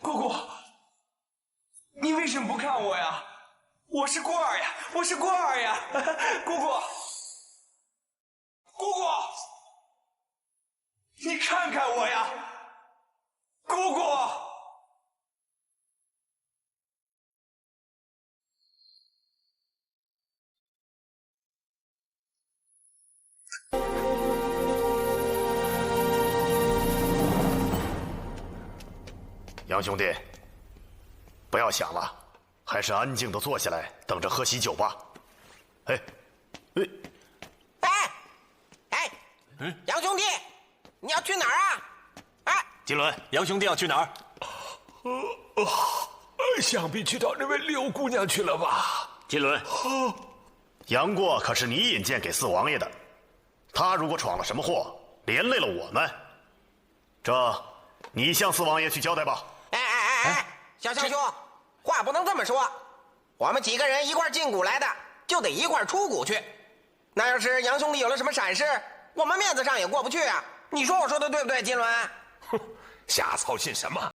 姑姑，你为什么不看我呀？我是孤儿呀，我是孤儿呀！姑姑，姑姑，你看看我呀，姑姑。杨兄弟，不要想了，还是安静的坐下来，等着喝喜酒吧。杨兄弟，你要去哪儿啊？金轮，杨兄弟要去哪儿？想必去找那位柳姑娘去了吧？金轮，杨过可是你引荐给四王爷的，他如果闯了什么祸，连累了我们，这你向四王爷去交代吧。小象兄，话不能这么说。我们几个人一块进谷来的，就得一块出谷去。那要是杨兄弟有了什么闪失，我们面子上也过不去啊。你说我说的对不对，金轮？哼，瞎操心什么？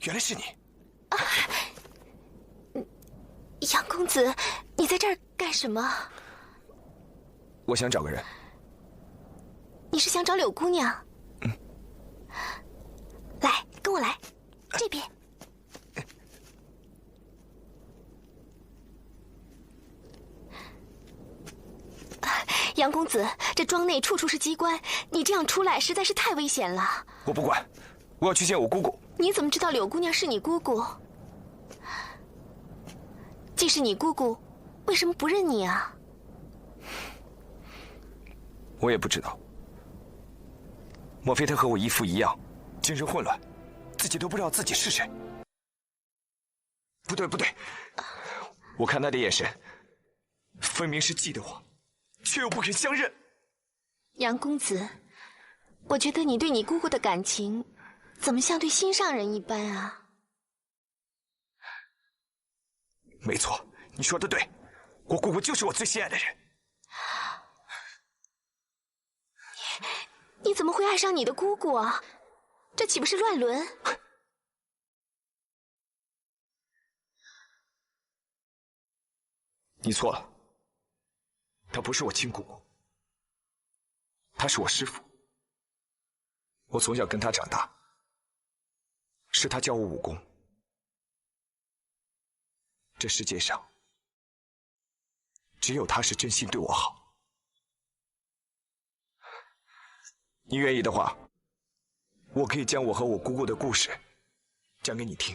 原来是你！杨公子，你在这儿干什么？我想找个人。你是想找柳姑娘？来，跟我来，这边。杨公子，这庄内处处是机关，你这样出来实在是太危险了。我不管，我要去见我姑姑。你怎么知道柳姑娘是你姑姑？既是你姑姑，为什么不认你啊？我也不知道。莫非她和我姨父一样，精神混乱，自己都不知道自己是谁？不对，不对，我看她的眼神，分明是记得我，却又不肯相认。杨公子，我觉得你对你姑姑的感情，怎么像对心上人一般啊？没错，你说的对，我姑姑就是我最心爱的人。你怎么会爱上你的姑姑啊？这岂不是乱伦？你错了，她不是我亲姑姑，她是我师父。我从小跟她长大，是她教我武功。这世界上，只有她是真心对我好。你愿意的话，我可以将我和我姑姑的故事讲给你听。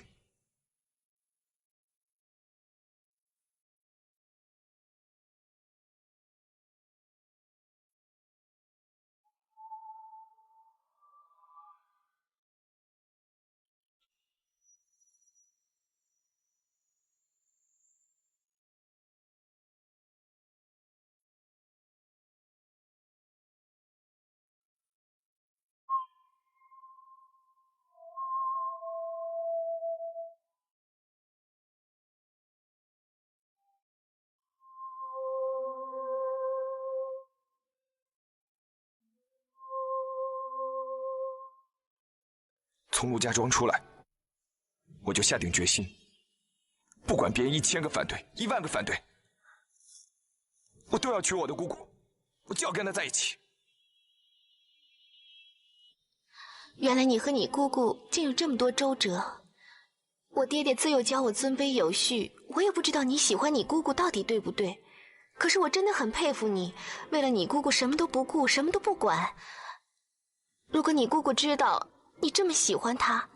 从陆家庄出来，我就下定决心，不管别人1000个反对，10000个反对，我都要娶我的姑姑，我就要跟她在一起。原来你和你姑姑竟有这么多周折。我爹爹自幼教我尊卑有序，我也不知道你喜欢你姑姑到底对不对。可是我真的很佩服你，为了你姑姑什么都不顾，什么都不管。如果你姑姑知道你这么喜欢她，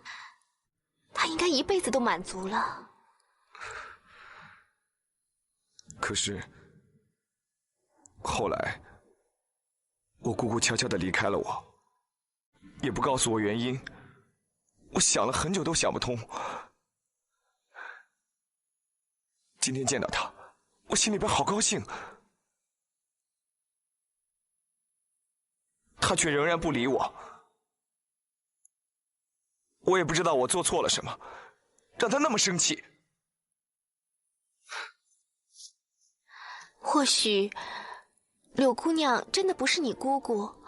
她应该一辈子都满足了。可是后来，我姑姑悄悄地离开了我，也不告诉我原因。我想了很久都想不通。今天见到她，我心里边好高兴。她却仍然不理我。我也不知道我做错了什么，让她那么生气。或许柳姑娘真的不是你姑姑，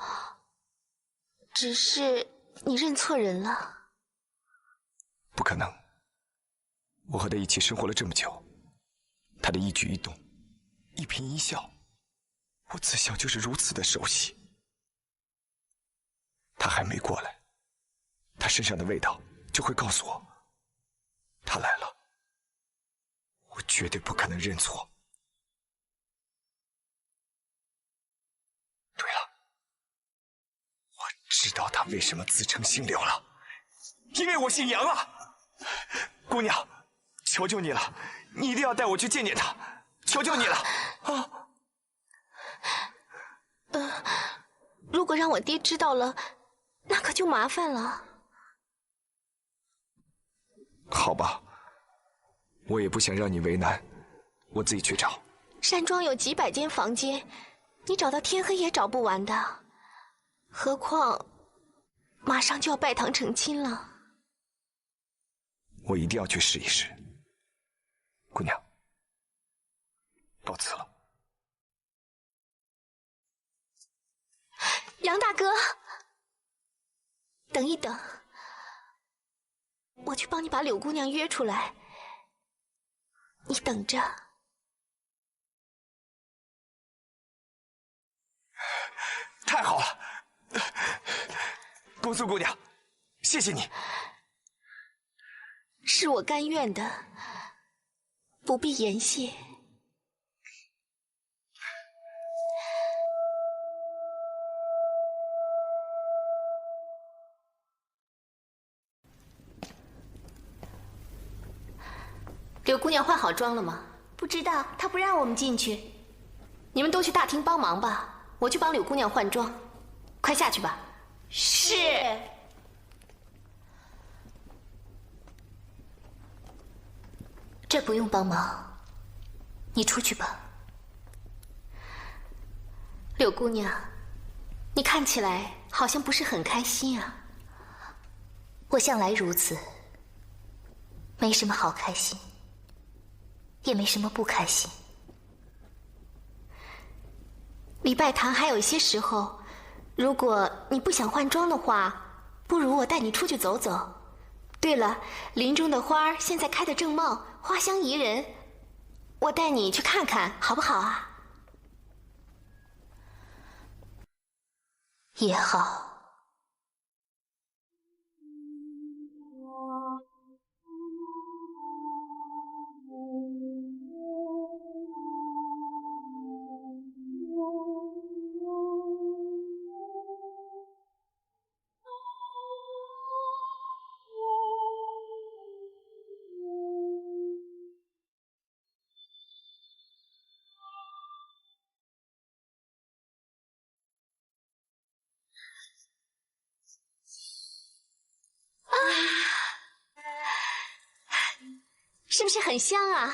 只是你认错人了。不可能，我和她一起生活了这么久，她的一举一动，一颦一笑，我自小就是如此的熟悉。她还没过来，她身上的味道就会告诉我，她来了。我绝对不可能认错。对了，我知道她为什么自称姓柳了，因为我姓杨啊！姑娘，求求你了，你一定要带我去见见她，求求你了啊！如果让我爹知道了，那可就麻烦了。好吧，我也不想让你为难，我自己去找。山庄有几百间房间，你找到天黑也找不完的。何况马上就要拜堂成亲了。我一定要去试一试。姑娘，到此了。杨大哥，等一等。我去帮你把柳姑娘约出来，你等着。太好了，公苏姑娘，谢谢你。是我甘愿的，不必言谢。柳姑娘换好妆了吗？不知道，她不让我们进去。你们都去大厅帮忙吧，我去帮柳姑娘换装。快下去吧。是。这不用帮忙，你出去吧。柳姑娘，你看起来好像不是很开心啊。我向来如此，没什么好开心，也没什么不开心。离拜堂还有一些时候，如果你不想换装的话，不如我带你出去走走。对了，林中的花儿现在开得正茂，花香宜人，我带你去看看，好不好啊？也好。是不是很香啊？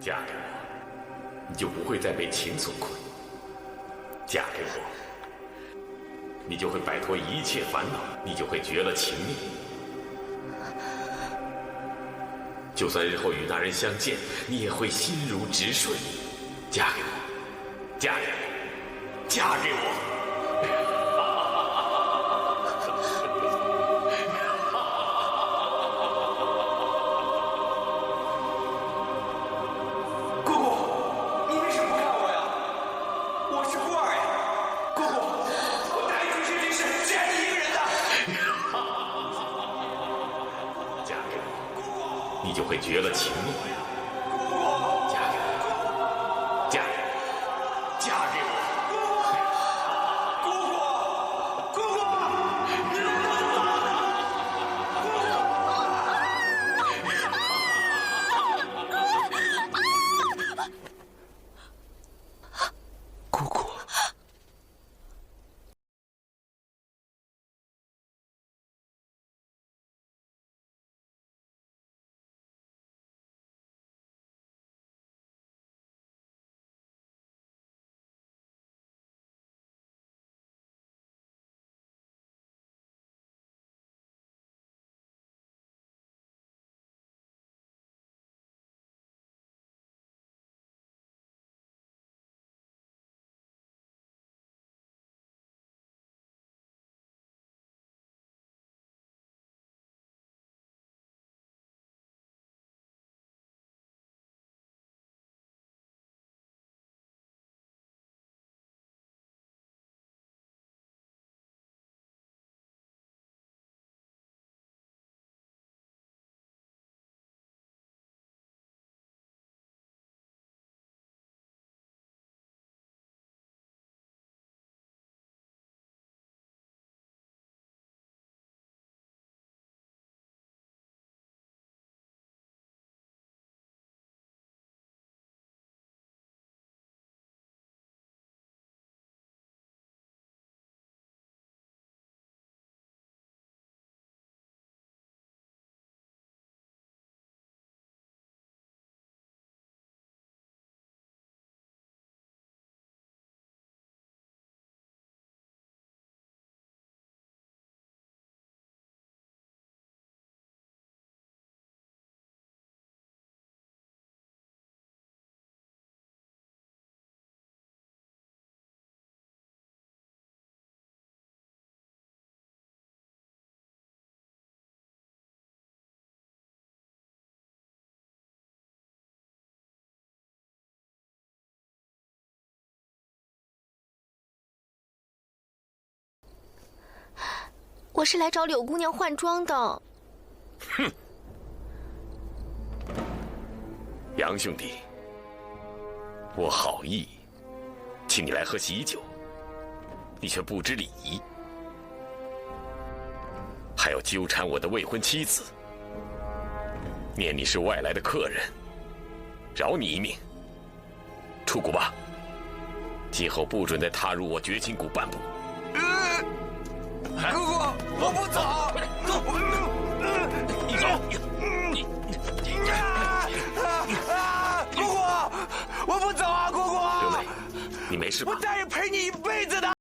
嫁给我，你就不会再被情所困；嫁给我，你就会摆脱一切烦恼，你就会绝了情命。就算日后与那人相见，你也会心如止水。嫁给我，嫁给我，嫁给我！你就会绝了情命。嫁给我，嫁给我，嫁给我！我是来找柳姑娘换装的。哼，杨兄弟，我好意，请你来喝喜酒，你却不知礼仪，还要纠缠我的未婚妻子。念你是外来的客人，饶你一命。出谷吧，今后不准再踏入我绝情谷半步。姑姑，我不走，你走，姑姑，我不走啊，姑姑。刘磊，你没事吧？我答应陪你一辈子的。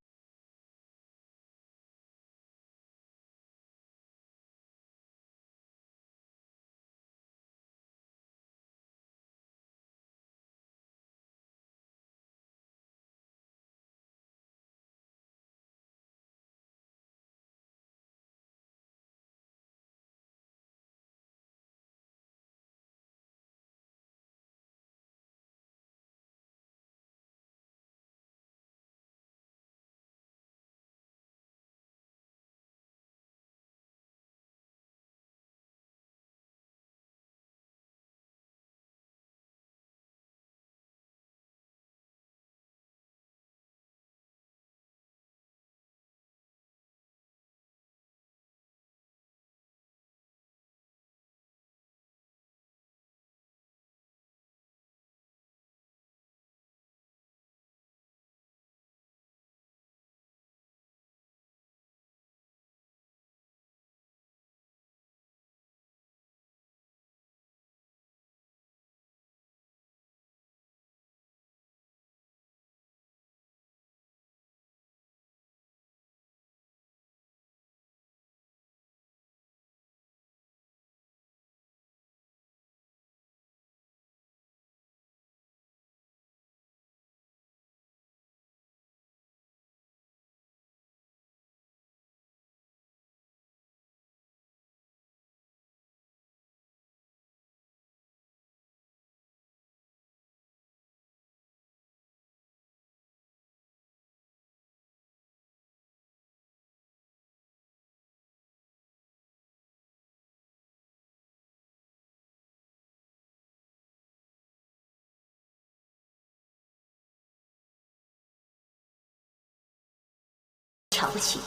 瞧不起的，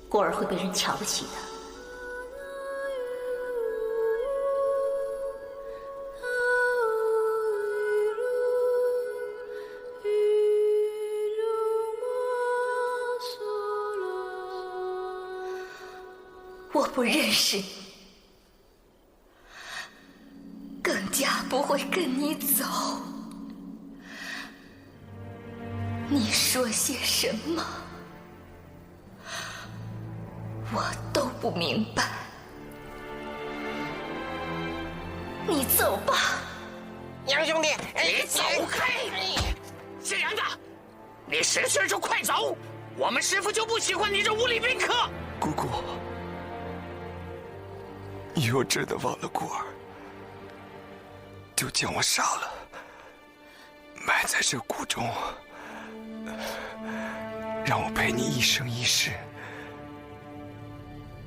孤儿会被人瞧不起的。我不认识你，更加不会跟你走。你说些什么？我都不明白，你走吧，杨兄弟，你走开！姓杨的，你识趣就快走，我们师父就不喜欢你这无礼宾客。姑姑，你若真的忘了孤儿，就将我杀了，埋在这谷中，让我陪你一生一世。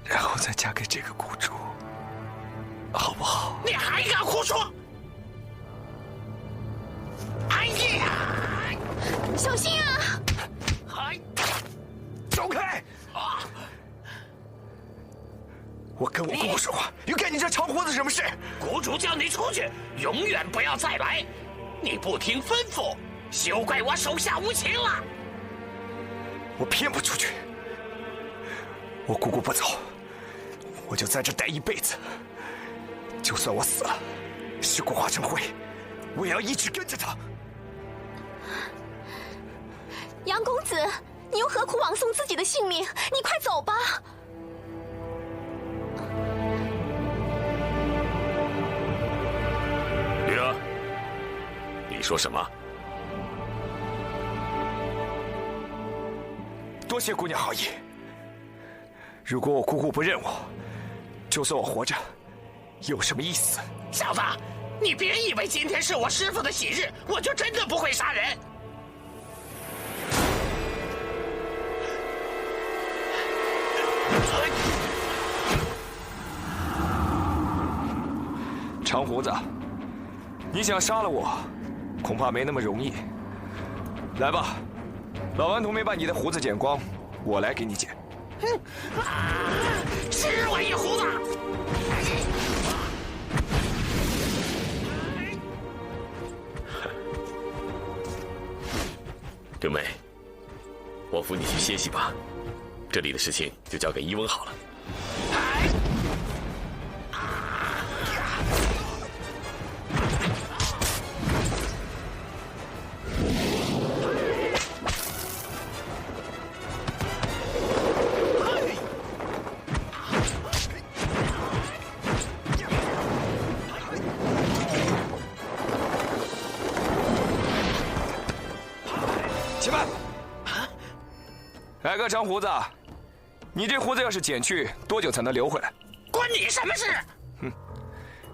然后再嫁给这个谷主，好不好？你还敢胡说！哎呀，小心啊！哎，走开！我跟我姑姑说话，又干你这长胡子什么事？谷主叫你出去，永远不要再来。你不听吩咐，休怪我手下无情了。我偏不出去。我姑姑不走，我就在这待一辈子。就算我死了，尸骨化成灰，我也要一直跟着她。杨公子，你又何苦枉送自己的性命？你快走吧。女儿，你说什么？多谢姑娘好意。如果我姑姑不认我，就算我活着，有什么意思？小子，你别以为今天是我师父的喜日，我就真的不会杀人。长胡子，你想杀了我，恐怕没那么容易。来吧，老顽童没把你的胡子剪光，我来给你剪。吃我一胡子！刘梅，我扶你去歇息吧，这里的事情就交给伊翁好了。且慢！来个长胡子，你这胡子要是剪去，多久才能留回来？关你什么事？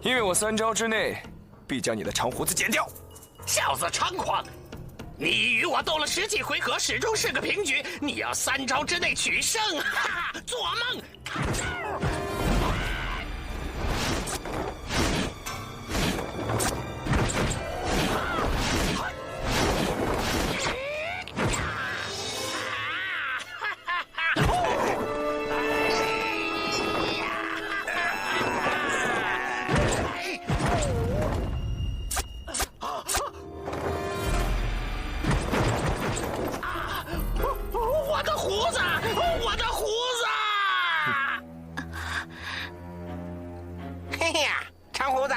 因为我3招之内必将你的长胡子剪掉。小子猖狂！你与我斗了10几回合，始终是个平局。你要3招之内取胜，哈哈，做梦！看招！我的胡子，我的胡子！嘿呀，长胡子，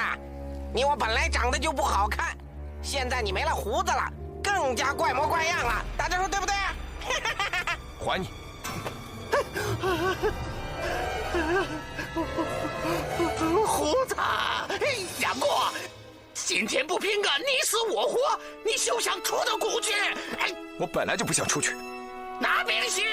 你我本来长得就不好看，现在你没了胡子了，更加怪模怪样了。大家说对不对？还你！胡子，杨过，今天不拼个你死我活，你休想出得谷去！我本来就不想出去。拿兵器！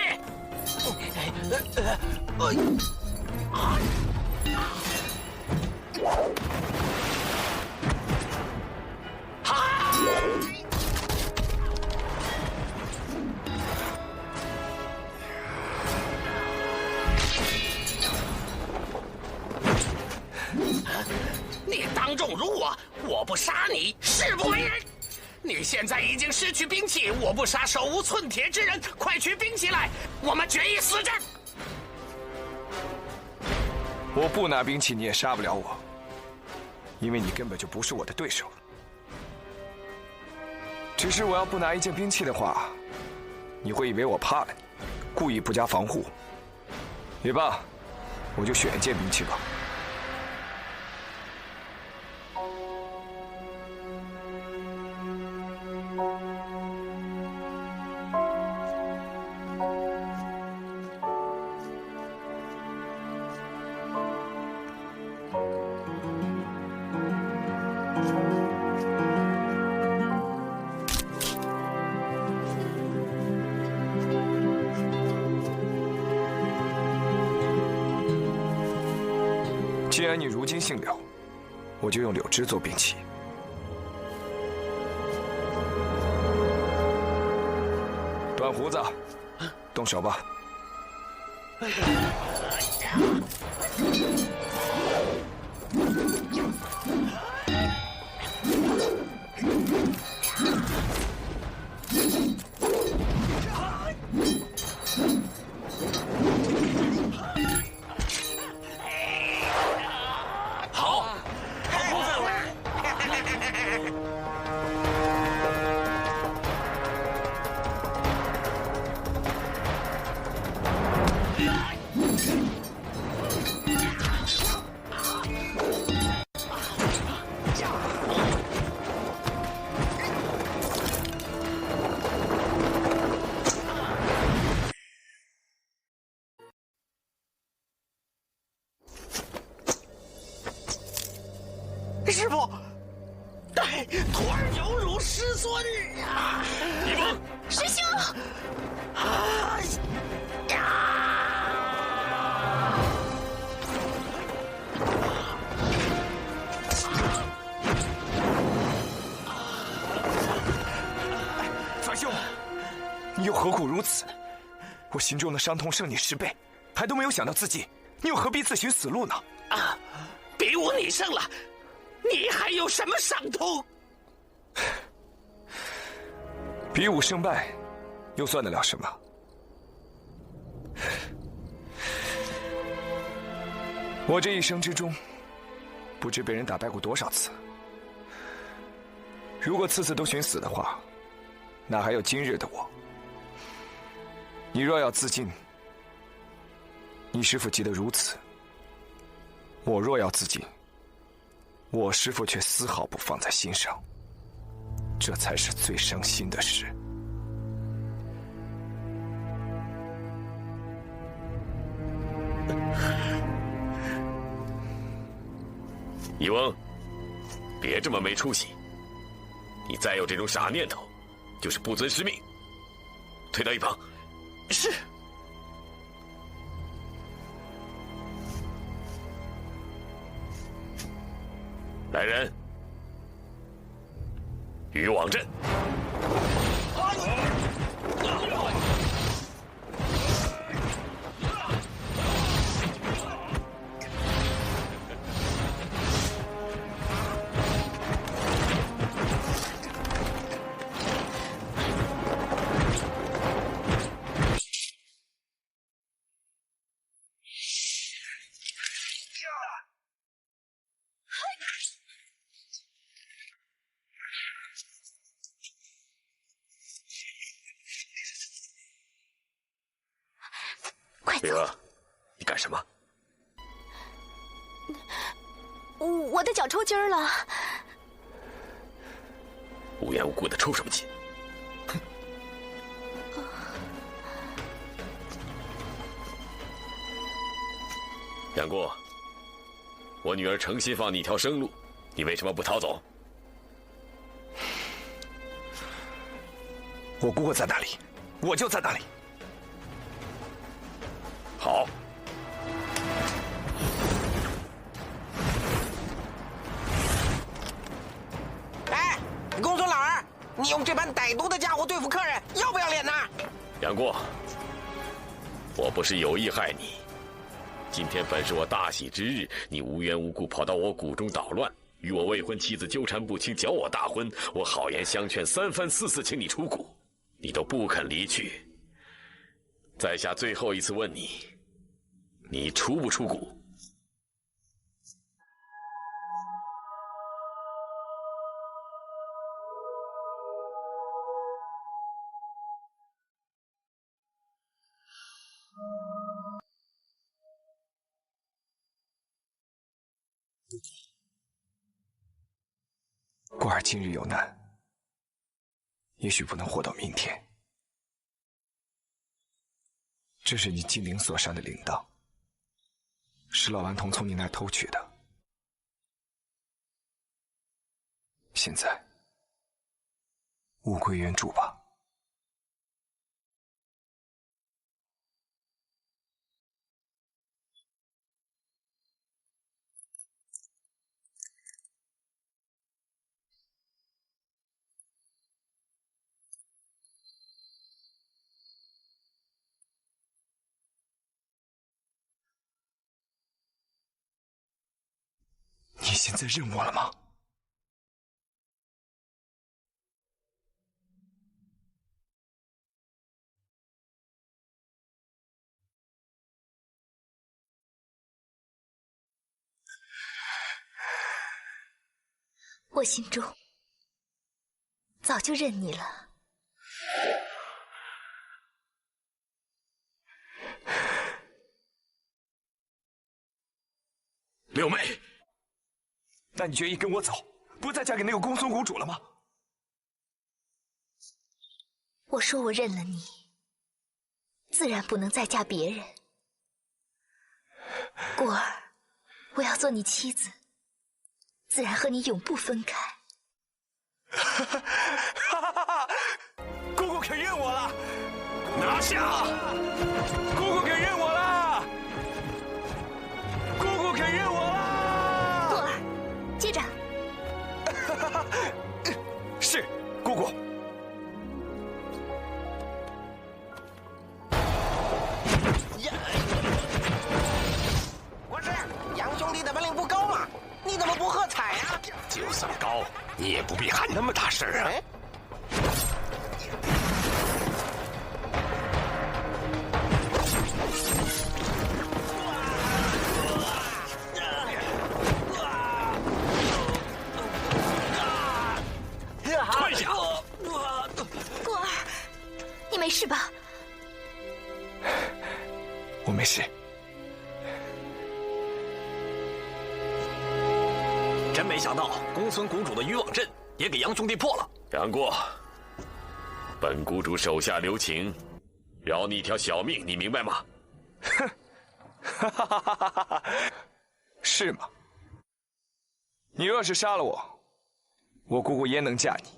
你当众辱我，我不杀你誓不为人。你现在已经失去兵器，我不杀手无寸铁之人，快取兵器来，我们决一死战。我不拿兵器，你也杀不了我，因为你根本就不是我的对手。只是我要不拿一件兵器的话，你会以为我怕了你，故意不加防护。也罢，我就选一件兵器吧。既然你如今姓柳，我就用柳枝做兵器。短胡子，动手吧。师傅，对，徒儿有辱师尊啊！一梦，师兄，传兄，你又何苦如此？我心中的伤痛胜你10倍，还都没有想到自尽，你又何必自寻死路呢？啊，比武你胜了，你还有什么伤痛？比武胜败，又算得了什么？我这一生之中，不知被人打败过多少次。如果次次都寻死的话，哪还有今日的我？你若要自尽，你师父急得如此；我若要自尽，我师父却丝毫不放在心上。这才是最伤心的事。乙翁，别这么没出息！你再有这种傻念头，就是不遵师命。退到一旁。是。来人，渔网阵。灵儿，你干什么？我的脚抽筋儿了。无缘无故的抽什么筋？哼！杨过，我女儿诚心放你一条生路，你为什么不逃走？我姑姑在哪里，我就在哪里。好。哎，公孙老儿，你用这般歹毒的家伙对付客人，要不要脸呐？杨过，我不是有意害你。今天本是我大喜之日，你无缘无故跑到我谷中捣乱，与我未婚妻子纠缠不清，搅我大婚。我好言相劝，3番4次请你出谷，你都不肯离去。在下最后一次问你，你出不出谷？过儿今日有难，也许不能活到明天。这是你金陵所上的铃铛，是老顽童从你那儿偷取的。现在，物归原主吧。你现在认我了吗？我心中早就认你了。六妹，那你决意跟我走，不再嫁给那个公孙谷主了吗？我说我认了你，自然不能再嫁别人。过儿，我要做你妻子，自然和你永不分开。姑姑肯认我了，拿下！姑姑肯认我了，姑姑肯认我了。过儿，接着。是，姑姑。怎么不喝彩呀？就算高，你也不必喊那么大声啊！退下！过儿，你没事吧？我没事。真没想到，公孙谷主的渔网阵也给杨兄弟破了。杨过，本谷主手下留情，饶你一条小命，你明白吗？哼，哈哈哈哈哈哈！是吗？你若是杀了我，我姑姑焉能嫁你？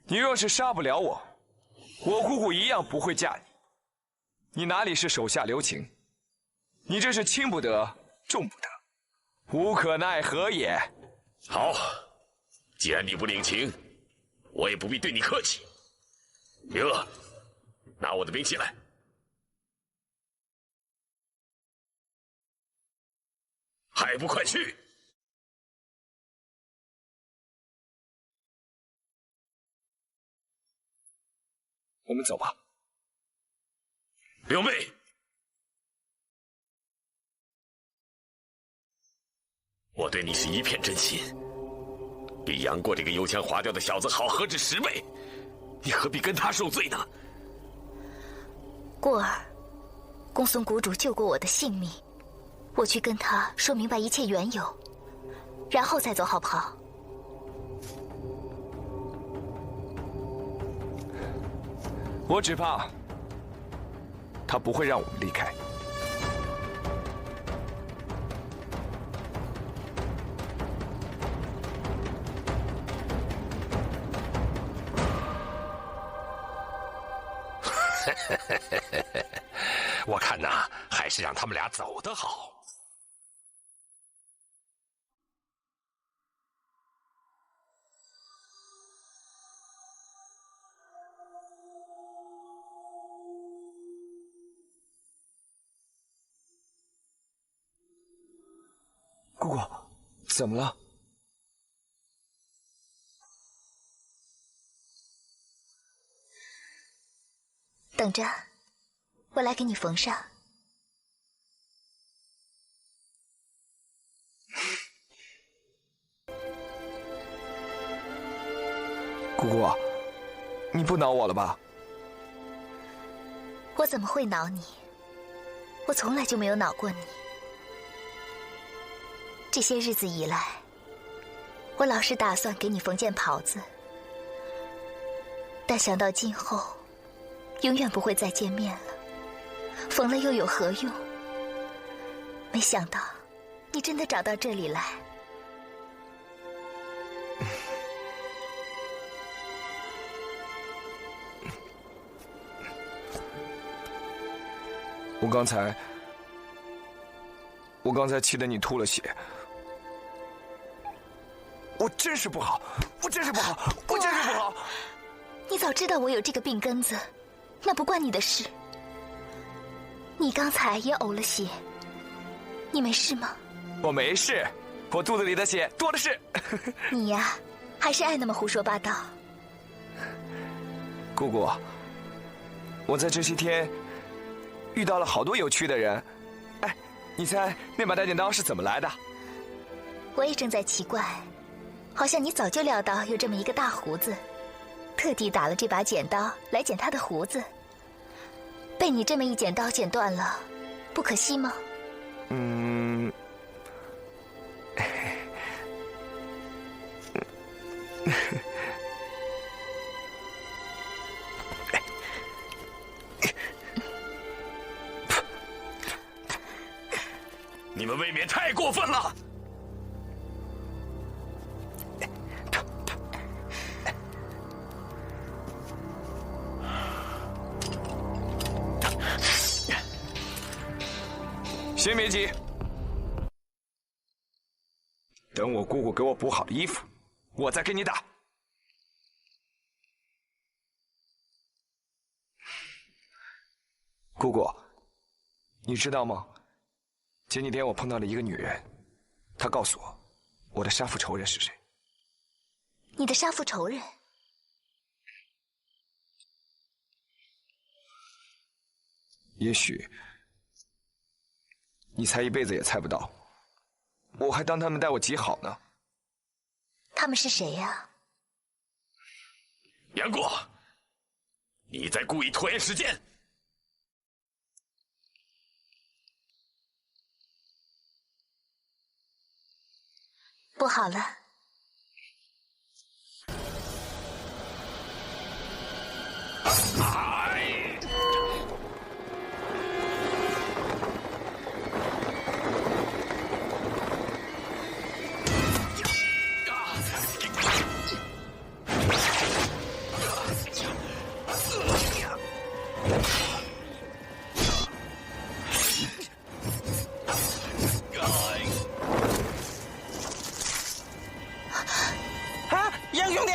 你若是杀不了我，我姑姑一样不会嫁你。你哪里是手下留情？你这是轻不得，重不得，无可奈何也。好，既然你不领情，我也不必对你客气。云娥，拿我的兵器来。还不快去！我们走吧。刘备，我对你是一片真心，比杨过这个油腔滑调的小子好何止10倍，你何必跟他受罪呢？过儿，公孙谷主救过我的性命，我去跟他说明白一切缘由，然后再走，好不好？我只怕他不会让我们离开。我看呐，还是让他们俩走得好。姑姑，怎么了？等着，我来给你缝上。姑姑，你不恼我了吧？我怎么会恼你？我从来就没有恼过你。这些日子以来，我老是打算给你缝件袍子，但想到今后永远不会再见面了，缝了又有何用？没想到你真的找到这里来。我刚才气得你吐了血，我真是不好，我真是不好，我真是不好。你早知道我有这个病根子，那不关你的事。你刚才也呕了血，你没事吗？我没事，我肚子里的血多的是。你呀，还是爱那么胡说八道。姑姑，我在这些天遇到了好多有趣的人。哎，你猜那把大剪刀是怎么来的？我也正在奇怪，好像你早就料到有这么一个大胡子，特地打了这把剪刀来剪他的胡子。被你这么一剪刀剪断了，不可惜吗？你们未免太过分了！先别急，等我姑姑给我补好了衣服，我再跟你打。姑姑，你知道吗？前几天我碰到了一个女人，她告诉我，我的杀父仇人是谁？你的杀父仇人？也许你猜一辈子也猜不到，我还当他们待我极好呢。他们是谁呀？杨过，你在故意拖延时间。不好了！啊，杨兄弟！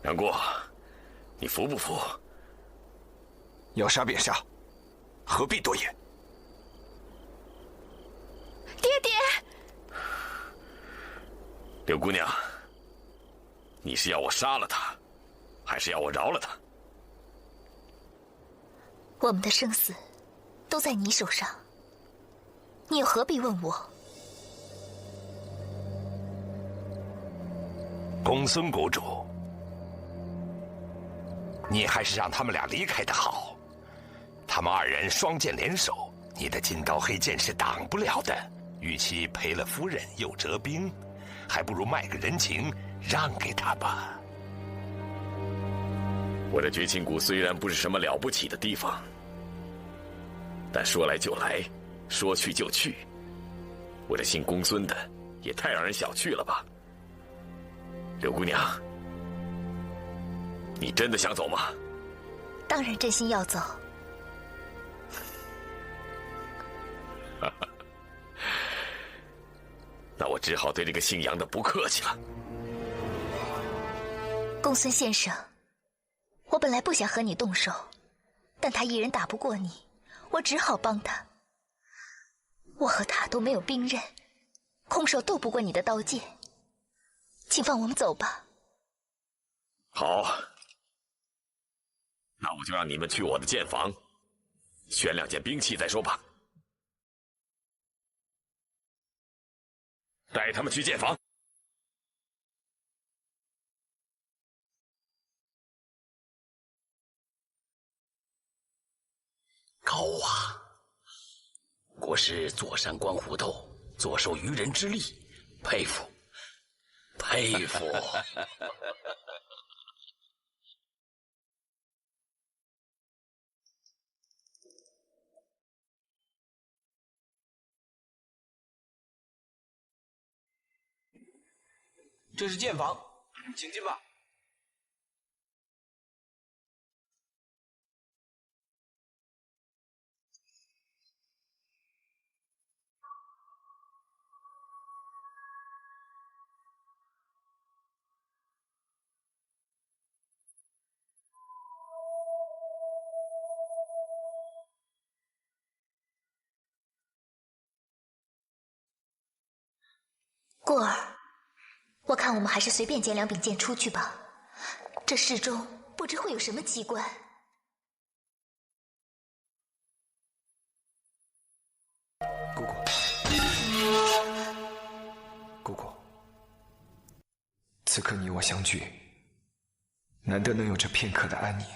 杨过，你服不服？要杀便杀，何必多言？爹爹，柳姑娘，你是要我杀了他，还是要我饶了他？我们的生死都在你手上，你又何必问我？公孙谷主，你还是让他们俩离开的好。他们二人双剑联手，你的金刀黑剑是挡不了的。与其赔了夫人又折兵，还不如卖个人情让给他吧。我的绝情谷虽然不是什么了不起的地方，但说来就来，说去就去。我这姓公孙的也太让人小觑了吧？柳姑娘，你真的想走吗？当然真心要走。那我只好对这个姓杨的不客气了。公孙先生，我本来不想和你动手，但他一人打不过你，我只好帮他。我和他都没有兵刃，空手斗不过你的刀剑，请放我们走吧。好，那我就让你们去我的剑房，选2件兵器再说吧。带他们去剑房。高啊！国师坐山观虎斗，坐收渔人之利，佩服，佩服。这是剑房，请进吧。过儿，我看我们还是随便捡2柄剑出去吧。这世中不知会有什么机关。姑姑，姑姑，此刻你我相聚，难得能有这片刻的安宁。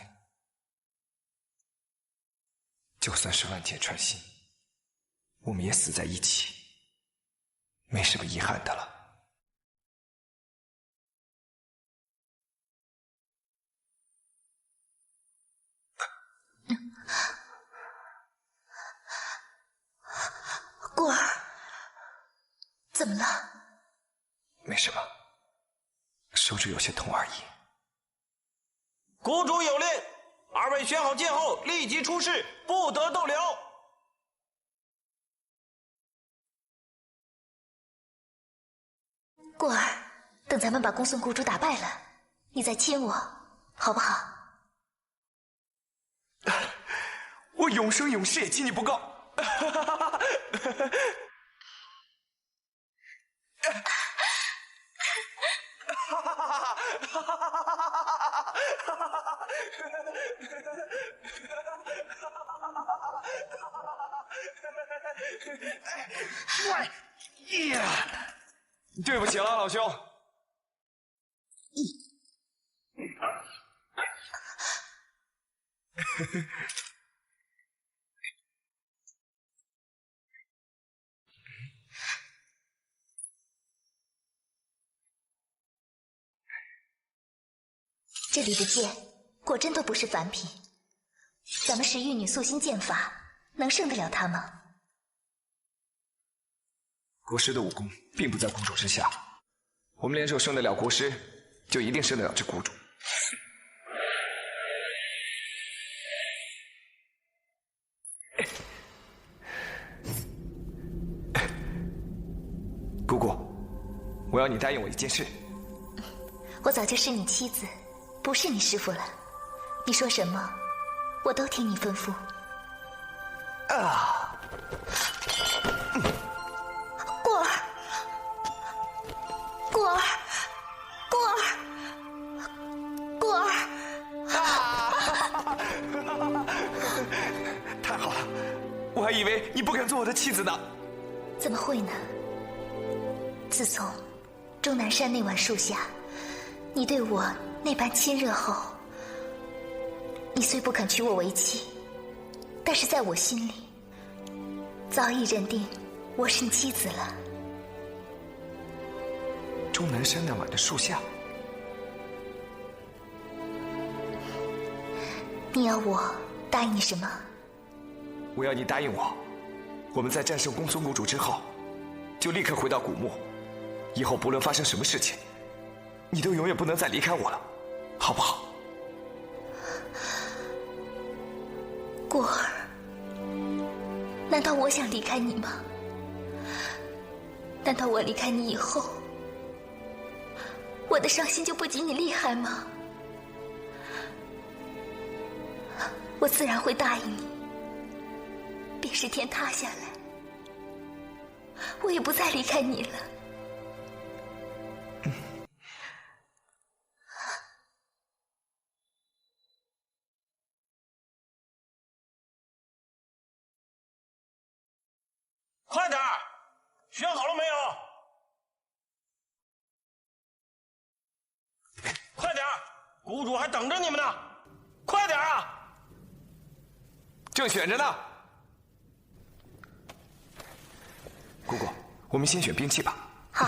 就算是万箭穿心，我们也死在一起。没什么遗憾的了。过儿，怎么了？没什么，手指有些痛而已。谷主有令，二位选好剑后立即出示，不得逗留。过儿，等咱们把公孙谷主打败了，你再亲我，好不好？我永生永世也亲你不够。对不起了，老兄。这里的剑果真都不是凡品，咱们是玉女素心剑法，能胜得了他吗？国师的武功并不在谷主之下，我们联手胜得了国师，就一定胜得了这谷主。姑姑，我要你答应我一件事。我早就是你妻子，不是你师傅了。你说什么，我都听你吩咐。啊！过儿，过儿，过儿，过儿！太好了，我还以为你不肯做我的妻子呢。怎么会呢？自从终南山那晚树下，你对我那般亲热后，你虽不肯娶我为妻，但是在我心里，早已认定我是你妻子了。终南山那晚的树下，你要我答应你什么？我要你答应我，我们在战胜公孙谷主之后，就立刻回到古墓，以后不论发生什么事情，你都永远不能再离开我了，好不好？过儿，难道我想离开你吗？难道我离开你以后，我的伤心就不及你厉害吗？我自然会答应你，便是天塌下来，我也不再离开你了。快点儿，选好了没有？快点儿，谷主还等着你们呢！快点儿啊！正选着呢。姑姑，我们先选兵器吧。好。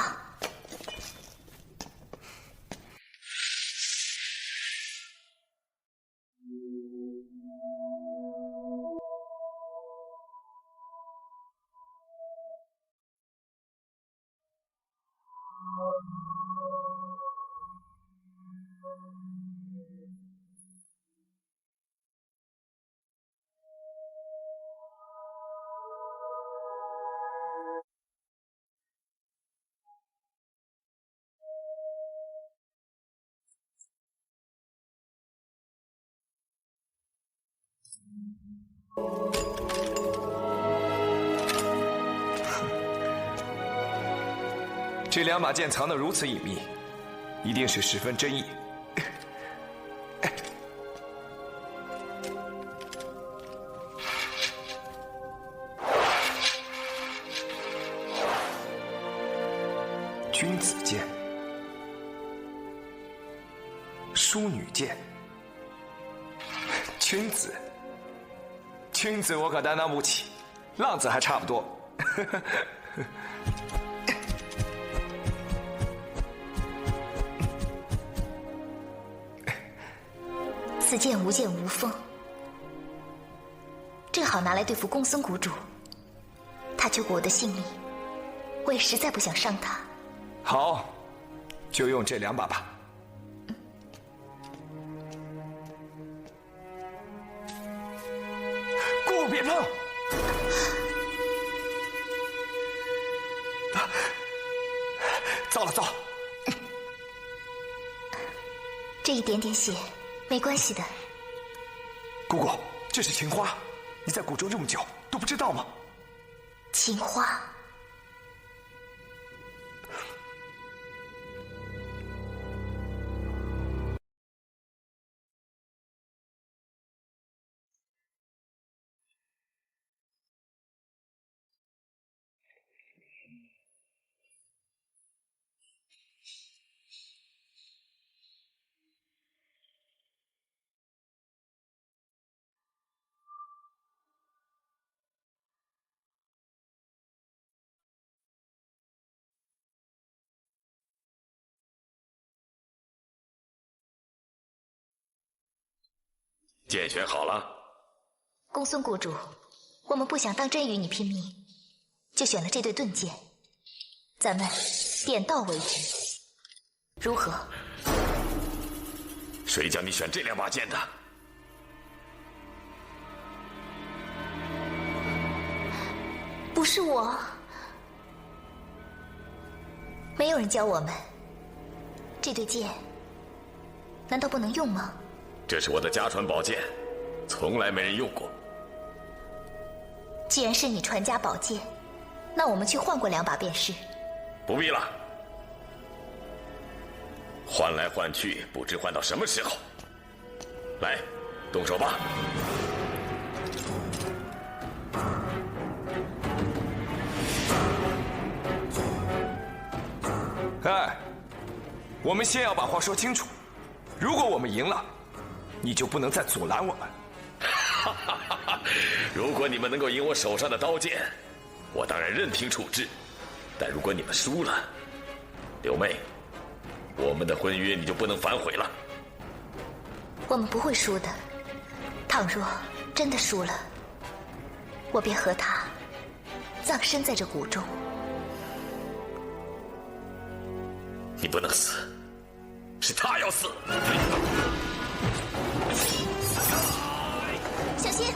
这两把剑藏得如此隐秘，一定是十分珍异。君子剑，淑女剑，君子，君子我可担当不起，浪子还差不多。此剑无剑无锋，正好拿来对付公孙谷主。他救过我的性命，我也实在不想伤他。好，就用这2把吧。姑别碰！糟了糟了！这一点点血没关系的。姑姑，这是情花，你在谷中这么久都不知道吗？情花。剑选好了。公孙谷主，我们不想当真与你拼命，就选了这对盾剑，咱们点到为止，如何？谁叫你选这2把剑的？不是我，没有人教我们。这对剑，难道不能用吗？这是我的家传宝剑，从来没人用过。既然是你传家宝剑，那我们去换过2把便是。不必了，换来换去，不知换到什么时候。来，动手吧。哎，我们先要把话说清楚。如果我们赢了，你就不能再阻拦我们。如果你们能够赢我手上的刀剑，我当然任凭处置。但如果你们输了，柳妹，我们的婚约你就不能反悔了。我们不会输的。倘若真的输了，我便和他葬身在这谷中。你不能死，是他要死。小心！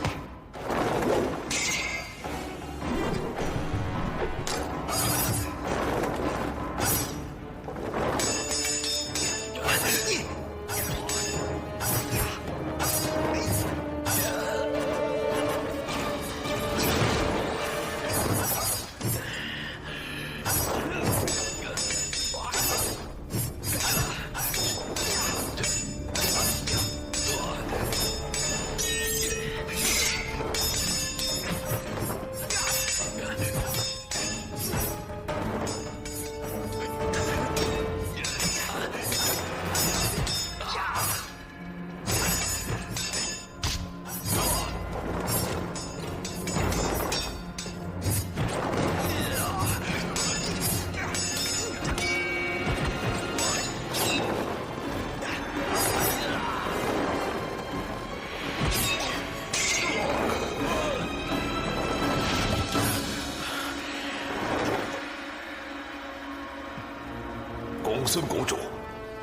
公孙谷主，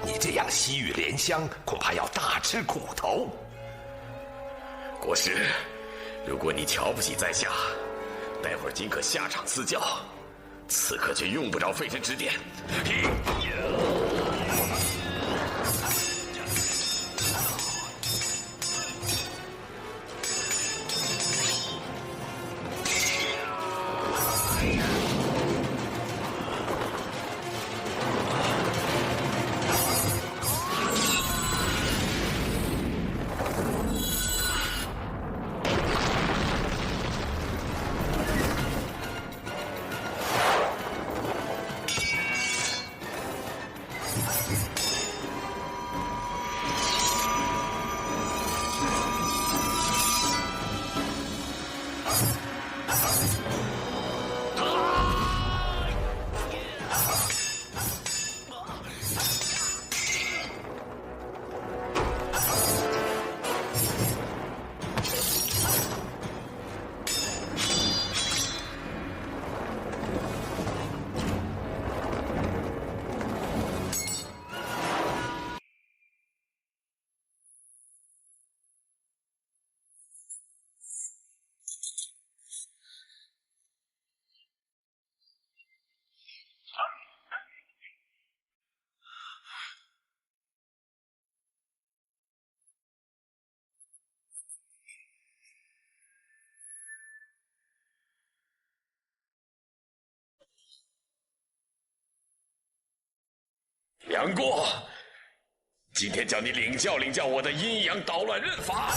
你这样西域莲香，恐怕要大吃苦头。国师，如果你瞧不起在下，待会儿尽可下场赐教，此刻却用不着费神指点。想过，今天叫你领教领教我的阴阳捣乱刃法。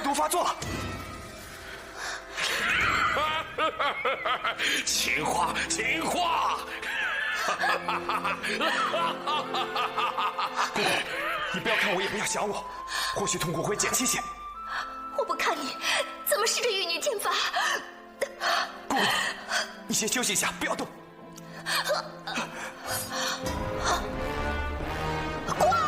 毒发作。情话，情话。姑姑，你不要看我，也不要想我，或许痛苦会减轻些。我不看你，怎么试着玉女剑法？姑姑，你先休息一下，不要动。孤儿。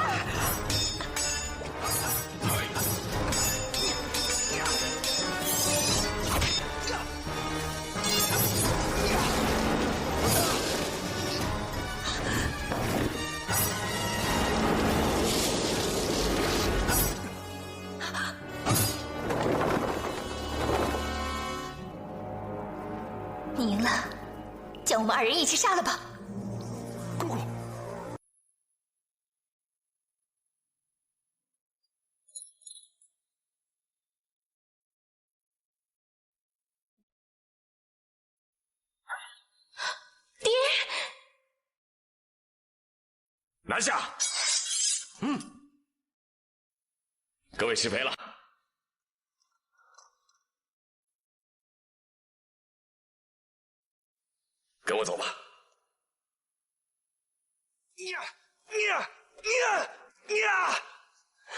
你赢了，将我们二人一起杀了吧！姑姑，爹，拿下！各位失陪了。 跟我走吧。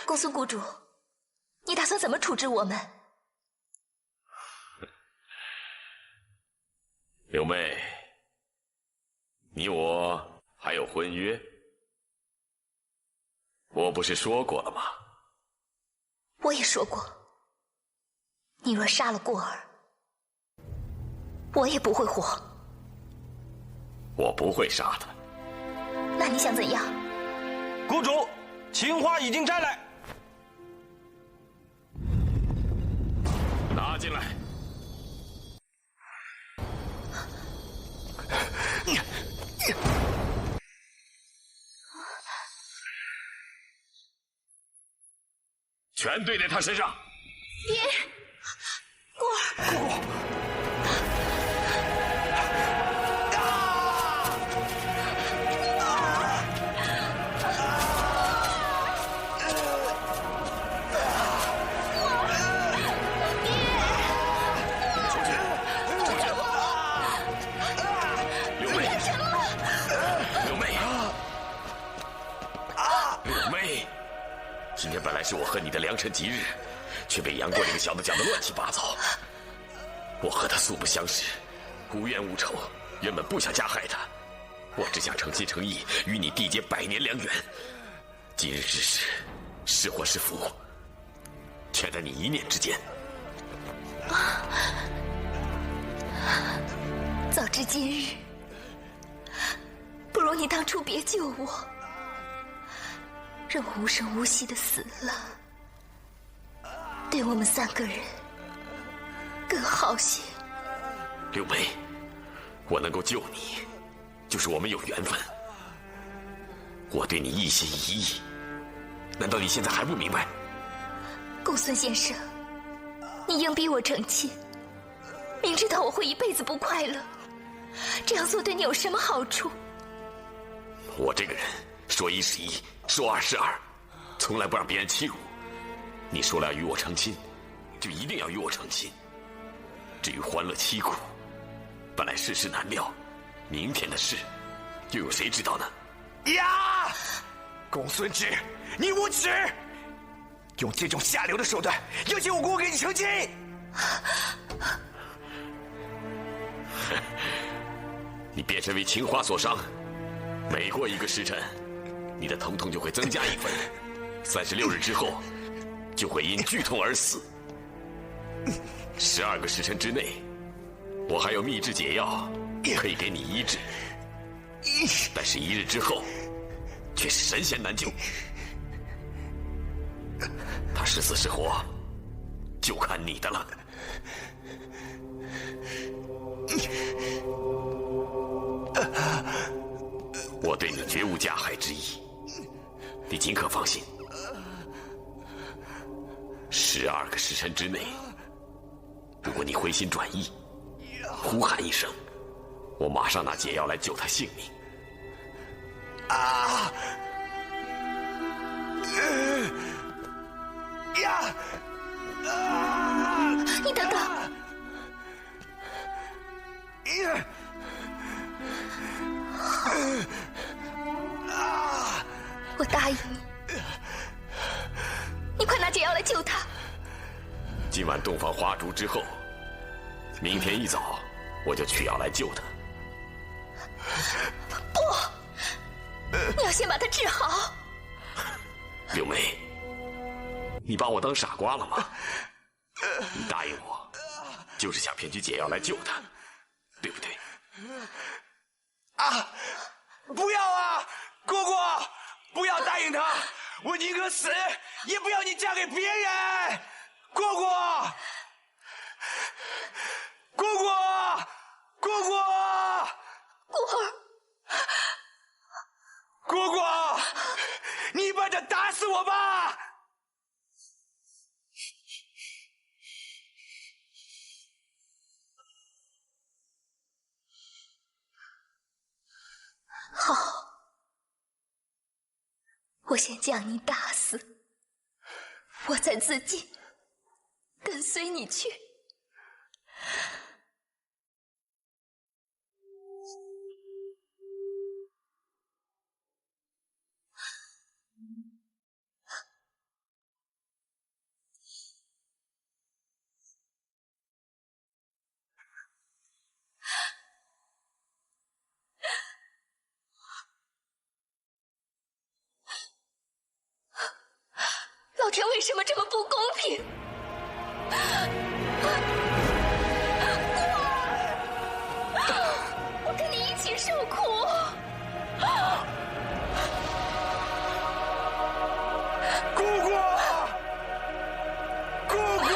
公孙谷主，你打算怎么处置我们？柳妹，你我还有婚约，我不是说过了吗？我也说过，你若杀了过儿，我也不会活。 我不会杀他。那你想怎样？谷主，青花已经摘来，拿进来。全对在他身上。爹，过儿，姑姑。 柳妹，梅，今天本来是我和你的良辰吉日，却被杨过这个小子讲得乱七八糟。我和他素不相识，无冤无仇，原本不想加害他，我只想诚心诚意与你缔结100年良缘。今日之事，是祸是福，全在你一念之间。早知今日，不如你当初别救我，让我无声无息的死了，对我们3个人更好些。柳梅，我能够救你，就是我们有缘分。我对你一心一意，难道你现在还不明白？公孙先生，你硬逼我成亲，明知道我会一辈子不快乐，这样做对你有什么好处？我这个人说1是1，说2是2，从来不让别人欺辱。你说了要与我成亲，就一定要与我成亲。至于欢乐凄苦，本来世事难料，明天的事，又有谁知道呢？呀！公孙止，你无耻！用这种下流的手段要求我姑给你成亲！你变身为青花所伤，每过1个时辰，你的疼痛就会增加1分，36日之后，就会因剧痛而死。12个时辰之内，我还有秘制解药可以给你医治，但是1日之后，却是神仙难救。他是死是活，就看你的了。我对你绝无加害之意，你尽可放心。12个时辰之内，如果你回心转意，呼喊一声，我马上拿解药来救他性命。啊！呀！啊！你等等！我答应你，你快拿解药来救他。今晚洞房花烛之后，明天一早我就取药来救他。不，你要先把他治好。柳梅，你把我当傻瓜了吗？你答应我，就是想骗取解药来救他，对不对？啊！不要啊，姑姑，不要答应他，我宁可死，也不要你嫁给别人。姑姑，姑姑，姑姑，姑儿，姑姑，你把他打死我吧！好，我先将你打死，我再自尽，跟随你去。老天为什么这么不公平？我跟你一起受苦。姑姑，姑姑。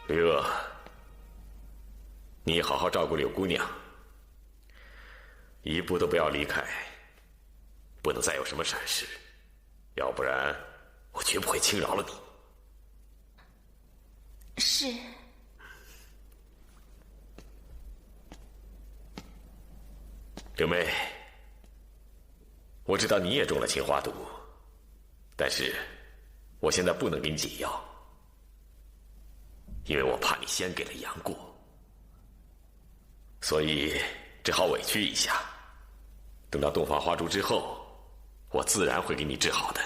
吕鄂，你好好照顾柳姑娘，一步都不要离开，不能再有什么闪失，要不然我绝不会轻饶了你。是。柳妹，我知道你也中了青花毒，但是我现在不能给你解药，因为我怕你先给了杨过，所以只好委屈一下。等到洞房花烛之后，我自然会给你治好的。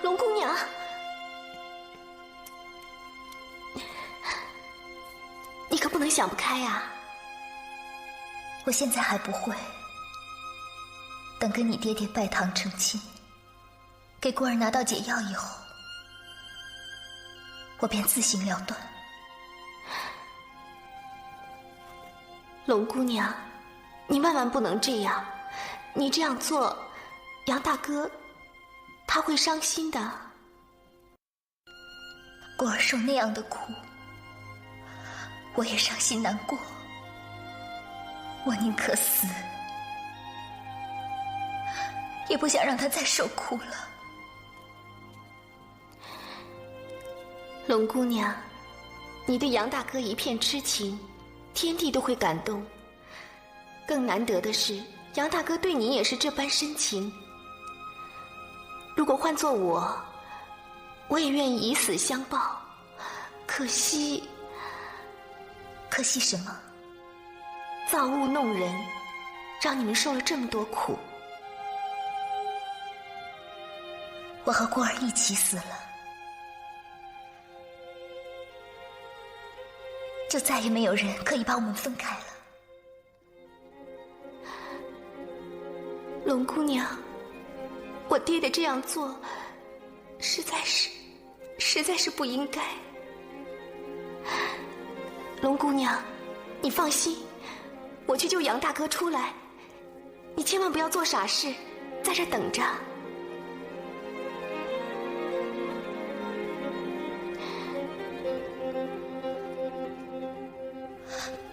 龙姑娘，你可不能想不开呀！我现在还不会，等跟你爹爹拜堂成亲，给孤儿拿到解药以后，我便自行了断。龙姑娘，你万万不能这样，你这样做，杨大哥他会伤心的。孤儿受那样的苦，我也伤心难过。我宁可死，也不想让他再受苦了。龙姑娘，你对杨大哥一片痴情，天地都会感动。更难得的是，杨大哥对你也是这般深情。如果换做我也愿意以死相报。可惜什么？造物弄人，让你们受了这么多苦。我和孤儿一起死了，就再也没有人可以把我们分开了。龙姑娘，我爹爹这样做，实在是不应该。龙姑娘，你放心，我去救杨大哥出来，你千万不要做傻事，在这等着。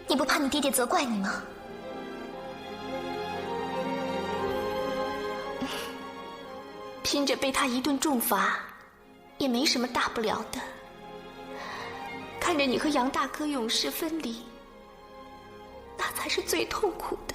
你不怕你爹爹责怪你吗？拼着被他一顿重罚，也没什么大不了的。看着你和杨大哥永世分离，那才是最痛苦的。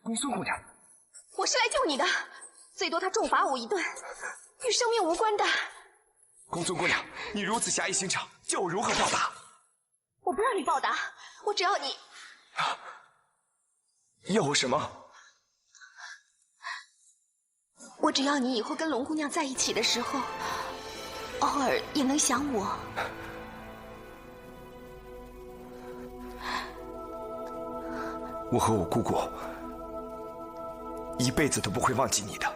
公孙姑娘，我是来救你的，最多他重罚我一顿，与生命无关的。公孙姑娘，你如此侠义心肠，叫我如何报答？我不让你报答，我只要你。要我什么？我只要你以后跟龙姑娘在一起的时候，偶尔也能想我。我和我姑姑一辈子都不会忘记你的。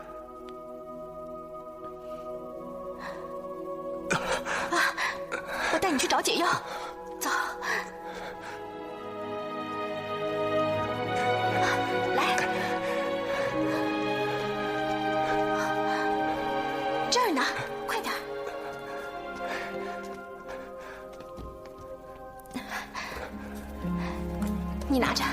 我带你去找解药，走。来，这儿呢，快点。你拿着。